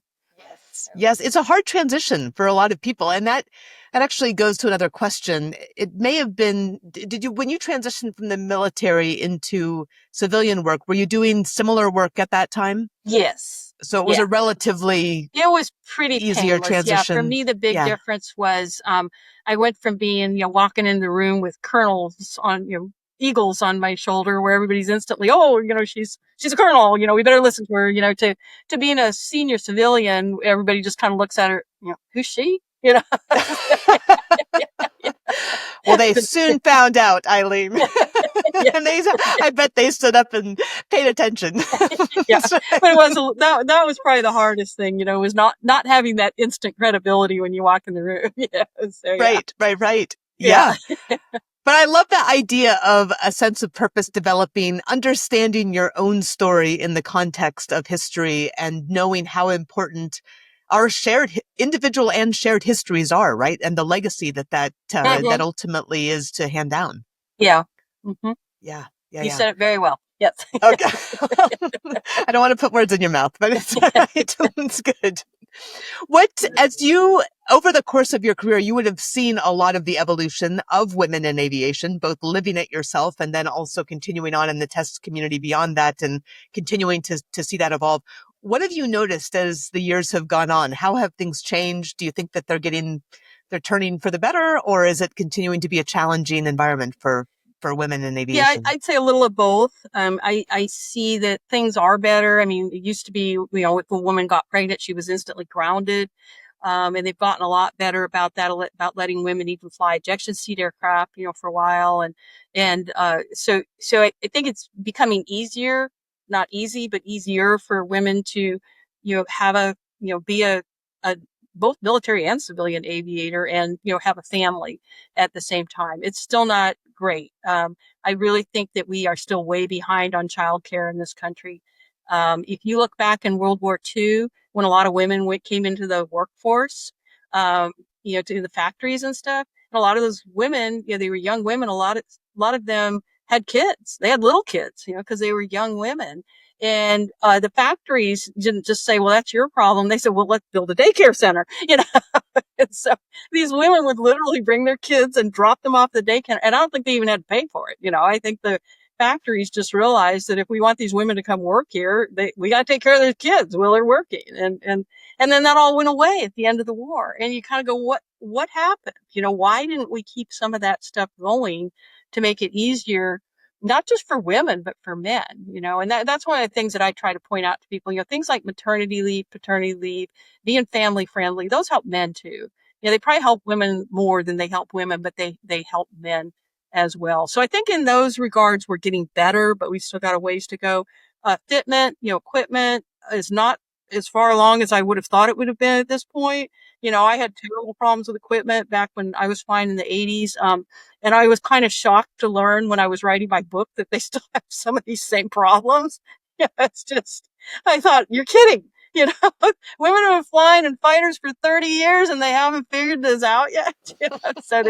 [SPEAKER 3] yes, it's a hard transition for a lot of people. And that actually goes to another question. It may have been, when you transitioned from the military into civilian work, were you doing similar work at that time?
[SPEAKER 1] Yes.
[SPEAKER 3] So it was a relatively
[SPEAKER 1] it was pretty
[SPEAKER 3] easier
[SPEAKER 1] painless.
[SPEAKER 3] transition.
[SPEAKER 1] Yeah, for me, the big difference was I went from being, walking in the room with colonels on, eagles on my shoulder, where everybody's instantly, oh, she's a colonel, we better listen to her, to being a senior civilian. Everybody just kind of looks at her, who's she?
[SPEAKER 3] Well, they soon found out, Eileen. And I bet they stood up and paid attention.
[SPEAKER 1] Yeah, but that was probably the hardest thing, was not having that instant credibility when you walk in the room. So,
[SPEAKER 3] Right. Yeah. But I love the idea of a sense of purpose developing, understanding your own story in the context of history, and knowing how important our shared individual and shared histories are, right? And the legacy that ultimately is to hand down.
[SPEAKER 1] Yeah. Mm-hmm.
[SPEAKER 3] Yeah.
[SPEAKER 1] You said it very well. Yes.
[SPEAKER 3] Okay. I don't want to put words in your mouth, but it's right. It's good. Over the course of your career, you would have seen a lot of the evolution of women in aviation, both living it yourself and then also continuing on in the test community beyond that and continuing to see that evolve. What have you noticed as the years have gone on? How have things changed? Do you think that they're turning for the better, or is it continuing to be a challenging environment for women in aviation?
[SPEAKER 1] Yeah, I'd say a little of both. I see that things are better. I mean, it used to be, if a woman got pregnant, she was instantly grounded. And they've gotten a lot better about that, about letting women even fly ejection seat aircraft, for a while. So I think it's becoming easier, not easy, but easier for women to, have be a both military and civilian aviator and, have a family at the same time. It's still not great. I really think that we are still way behind on childcare in this country. If you look back in World War II, when a lot of women came into the workforce, um, to the factories and stuff, and a lot of those women, they were young women. A lot of them had kids. They had little kids, because they were young women. And the factories didn't just say, well, that's your problem. They said, well, let's build a daycare center, And so these women would literally bring their kids and drop them off the daycare. And I don't think they even had to pay for it. I think the factories just realized that if we want these women to come work here, we got to take care of their kids while they're working. And then that all went away at the end of the war. And you kind of go, what happened? Why didn't we keep some of that stuff going to make it easier, not just for women, but for men, and that's one of the things that I try to point out to people, things like maternity leave, paternity leave, being family friendly, those help men too. They probably help women more than they help women, but they help men as well. So I think in those regards, we're getting better, but we still got a ways to go. Fitment, equipment is not as far along as I would have thought it would have been at this point. I had terrible problems with equipment back when I was flying in the 80s. And I was kind of shocked to learn when I was writing my book that they still have some of these same problems. It's just, I thought, you're kidding. Women have been flying in fighters for 30 years and they haven't figured this out yet. So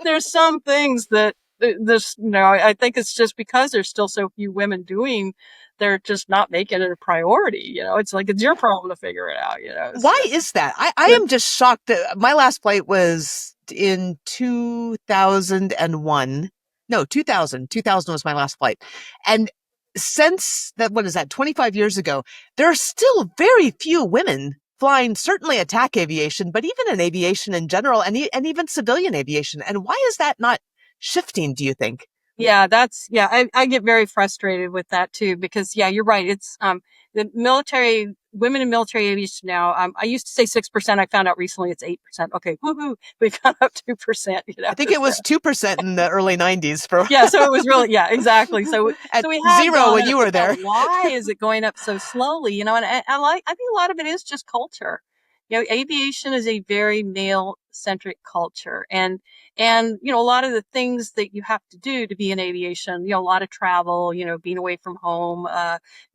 [SPEAKER 1] there's some things that this, I think it's just because there's still so few women doing, they're just not making it a priority. It's like, it's your problem to figure it out,
[SPEAKER 3] Why
[SPEAKER 1] So,
[SPEAKER 3] is that? I am just shocked that my last flight was in 2001. No, 2000. 2000 was my last flight. And since that, what is that, 25 years ago, there are still very few women flying, certainly attack aviation, but even in aviation in general, and even civilian aviation. And why is that not shifting, do you think?
[SPEAKER 1] Yeah, I get very frustrated with that too, because you're right. It's, the military, women in military aviation now, I used to say 6%. I found out recently it's 8%. Okay. Woohoo. We've gone up 2%,
[SPEAKER 3] I think it was 2% in the early 90s for
[SPEAKER 1] Yeah, so it was really, exactly. So
[SPEAKER 3] at
[SPEAKER 1] we have
[SPEAKER 3] zero
[SPEAKER 1] gone
[SPEAKER 3] when
[SPEAKER 1] up,
[SPEAKER 3] you were
[SPEAKER 1] but now
[SPEAKER 3] there.
[SPEAKER 1] why is it going up so slowly? And I think a lot of it is just culture. Aviation is a very male centric culture, and a lot of the things that you have to do to be in aviation, a lot of travel, being away from home,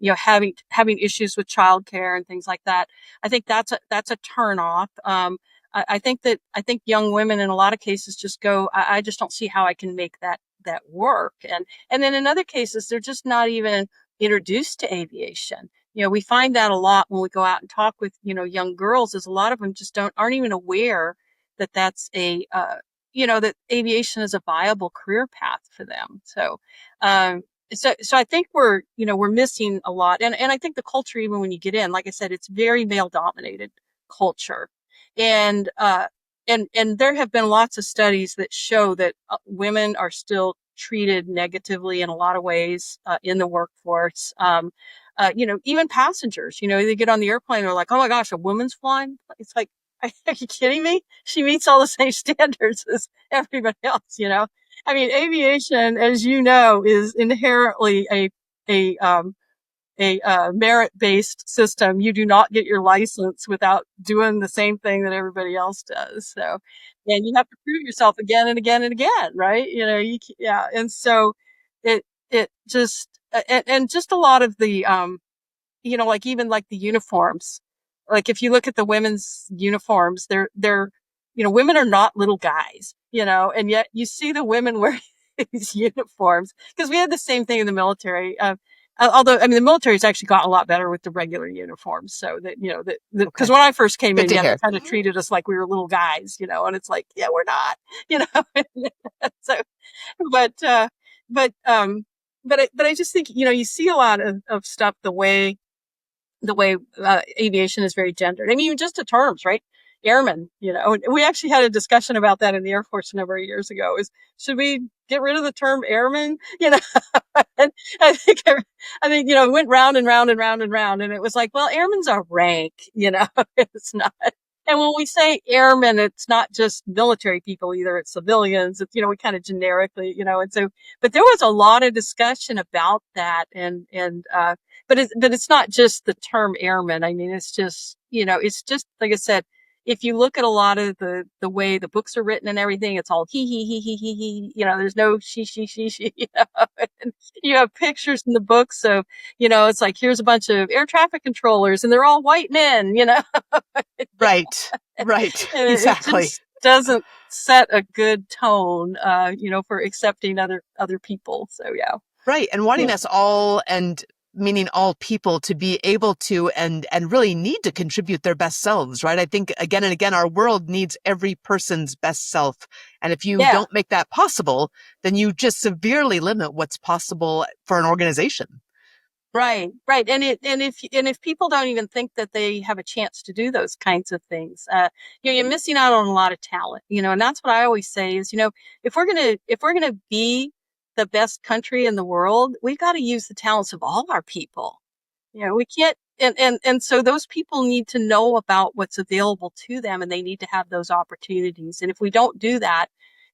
[SPEAKER 1] having issues with childcare and things like that. I think that's a turn off. I think young women in a lot of cases just go, I just don't see how I can make that work. And then in other cases, they're just not even introduced to aviation. We find that a lot when we go out and talk with, young girls, is a lot of them just aren't even aware that that's that aviation is a viable career path for them. So I think we're missing a lot. And I think the culture, even when you get in, like I said, it's very male dominated culture. And, and there have been lots of studies that show that women are still treated negatively in a lot of ways in the workforce. Even passengers, they get on the airplane, they're like, oh my gosh, a woman's flying. It's like, are you kidding me? She meets all the same standards as everybody else. I mean, aviation, as you know, is inherently a merit-based system. You do not get your license without doing the same thing that everybody else does. So, and you have to prove yourself again and again and again, right? And so it just, and just a lot of the, like even like the uniforms, like if you look at the women's uniforms, they're, women are not little guys, and yet you see the women wearing these uniforms, because we had the same thing in the military. Although, I mean, the military's actually gotten a lot better with the regular uniforms. So that, because when I first came in,
[SPEAKER 3] Good to
[SPEAKER 1] they
[SPEAKER 3] hear.
[SPEAKER 1] kind of treated us like we were little guys, and it's like, yeah, we're not, so, but, but, but I just think, you see a lot of stuff, the way aviation is very gendered. I mean, even just the terms, right? Airman, we actually had a discussion about that in the Air Force a number of years ago. Should we get rid of the term airman? And I think, it went round and round and round and round. And it was like, well, airman's a rank, it's not. And when we say airmen, it's not just military people either. It's civilians. It's, we kind of generically, and so, but there was a lot of discussion about that. But it's not just the term airman. I mean, it's just, like I said, if you look at a lot of the way the books are written and everything, it's all he, there's no she, and you have pictures in the book. So, it's like, here's a bunch of air traffic controllers and they're all white men.
[SPEAKER 3] Right. Right.
[SPEAKER 1] And it
[SPEAKER 3] Exactly.
[SPEAKER 1] just doesn't set a good tone, for accepting other people. So yeah.
[SPEAKER 3] Right. And wanting
[SPEAKER 1] Yeah.
[SPEAKER 3] us all, and meaning all people, to be able to and really need to contribute their best selves, right? I think again and again, our world needs every person's best self. And if you
[SPEAKER 1] Yeah.
[SPEAKER 3] don't make that possible, then you just severely limit what's possible for an organization.
[SPEAKER 1] Right. Right. And if people don't even think that they have a chance to do those kinds of things, you're missing out on a lot of talent, and that's what I always say is, if we're gonna be the best country in the world, we've got to use the talents of all our people. We can't, and so those people need to know about what's available to them, and they need to have those opportunities. And if we don't do that,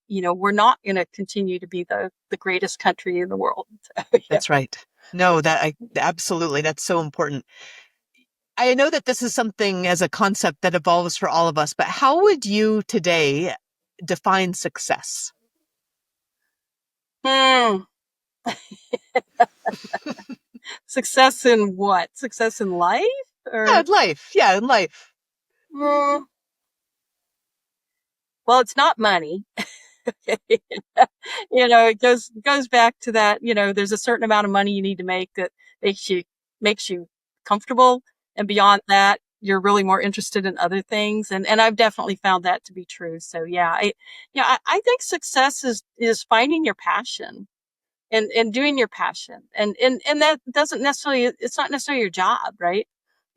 [SPEAKER 1] we're not going to continue to be the greatest country in the world. Yeah.
[SPEAKER 3] That's right. No, absolutely, that's so important. I know that this is something as a concept that evolves for all of us, but how would you today define success?
[SPEAKER 1] Hmm. Success in what? Success in life?
[SPEAKER 3] Yeah,
[SPEAKER 1] Or
[SPEAKER 3] in life. Yeah, in life.
[SPEAKER 1] Hmm, well, it's not money. It goes back to that, there's a certain amount of money you need to make that makes you comfortable. And beyond that, you're really more interested in other things. And I've definitely found that to be true. So yeah, I think success is finding your passion and doing your passion. And that doesn't necessarily, it's not necessarily your job, right?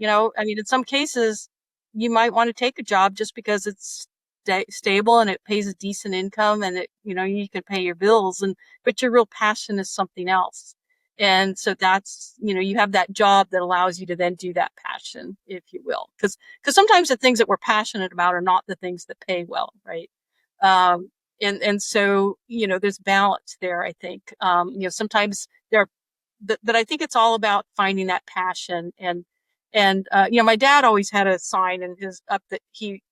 [SPEAKER 1] I mean, in some cases, you might want to take a job just because it's stable and it pays a decent income and you can pay your bills, but your real passion is something else. And so that's, you have that job that allows you to then do that passion, if you will. Because sometimes the things that we're passionate about are not the things that pay well, right? Um, and so, there's balance there, I think. Sometimes but I think it's all about finding that passion. And my dad always had a sign in his up that he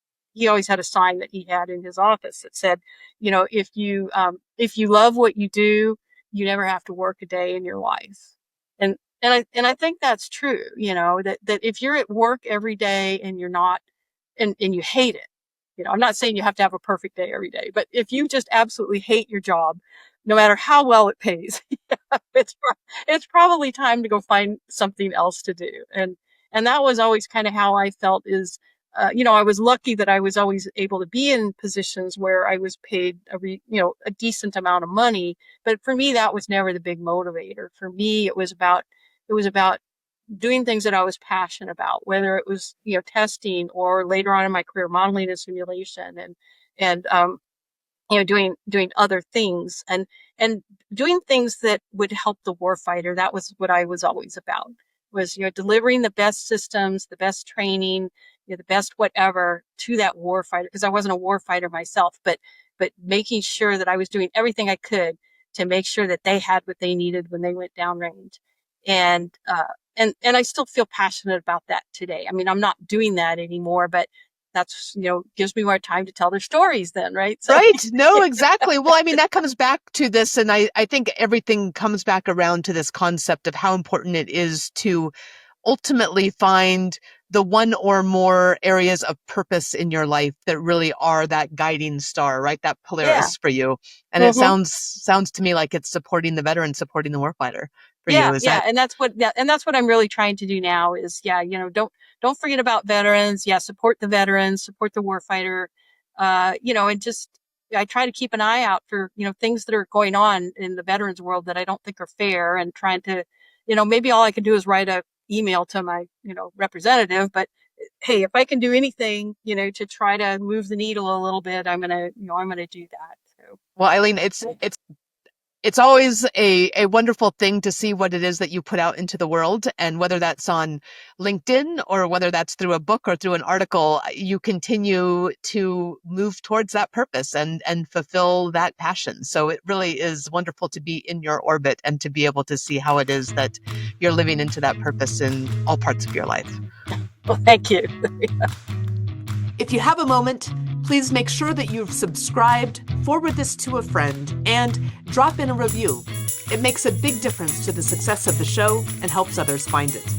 [SPEAKER 1] always had a sign that he had in his office that said, if you love what you do, you never have to work a day in your life. And I think that's true, that if you're at work every day and you're not, and you hate it, I'm not saying you have to have a perfect day every day, but if you just absolutely hate your job, no matter how well it pays, it's it's probably time to go find something else to do. And that was always kind of how I felt is, I was lucky that I was always able to be in positions where I was paid a decent amount of money. But for me, that was never the big motivator. For me, it was about doing things that I was passionate about, whether it was, testing or later on in my career, modeling and simulation and doing other things and doing things that would help the warfighter. That was what I was always about, was, delivering the best systems, the best training, the best whatever to that warfighter. Because I wasn't a warfighter myself, but making sure that I was doing everything I could to make sure that they had what they needed when they went downrange. And, and I still feel passionate about that today. I mean, I'm not doing that anymore, but that's, gives me more time to tell their stories then, right? So
[SPEAKER 3] Right. No, exactly. Well, I mean, that comes back to this. And I think everything comes back around to this concept of how important it is to ultimately find the one or more areas of purpose in your life that really are that guiding star, right? That
[SPEAKER 1] yeah.
[SPEAKER 3] Polaris for you. And it
[SPEAKER 1] Hmm.
[SPEAKER 3] sounds to me like it's supporting the veteran, supporting the warfighter for you.
[SPEAKER 1] Yeah,
[SPEAKER 3] Is
[SPEAKER 1] yeah,
[SPEAKER 3] that
[SPEAKER 1] and that's what I'm really trying to do now is, yeah, don't forget about veterans. Yeah, support the veterans, support the warfighter, and just I try to keep an eye out for, things that are going on in the veterans world that I don't think are fair, and trying to, maybe all I can do is write a email to my, representative, but hey, if I can do anything, to try to move the needle a little bit, I'm gonna do that. So
[SPEAKER 3] well, Eileen, It's always a wonderful thing to see what it is that you put out into the world. And whether that's on LinkedIn or whether that's through a book or through an article, you continue to move towards that purpose and fulfill that passion. So it really is wonderful to be in your orbit and to be able to see how it is that you're living into that purpose in all parts of your life.
[SPEAKER 1] Well, thank you.
[SPEAKER 2] If you have a moment, please make sure that you've subscribed, forward this to a friend, and drop in a review. It makes a big difference to the success of the show and helps others find it.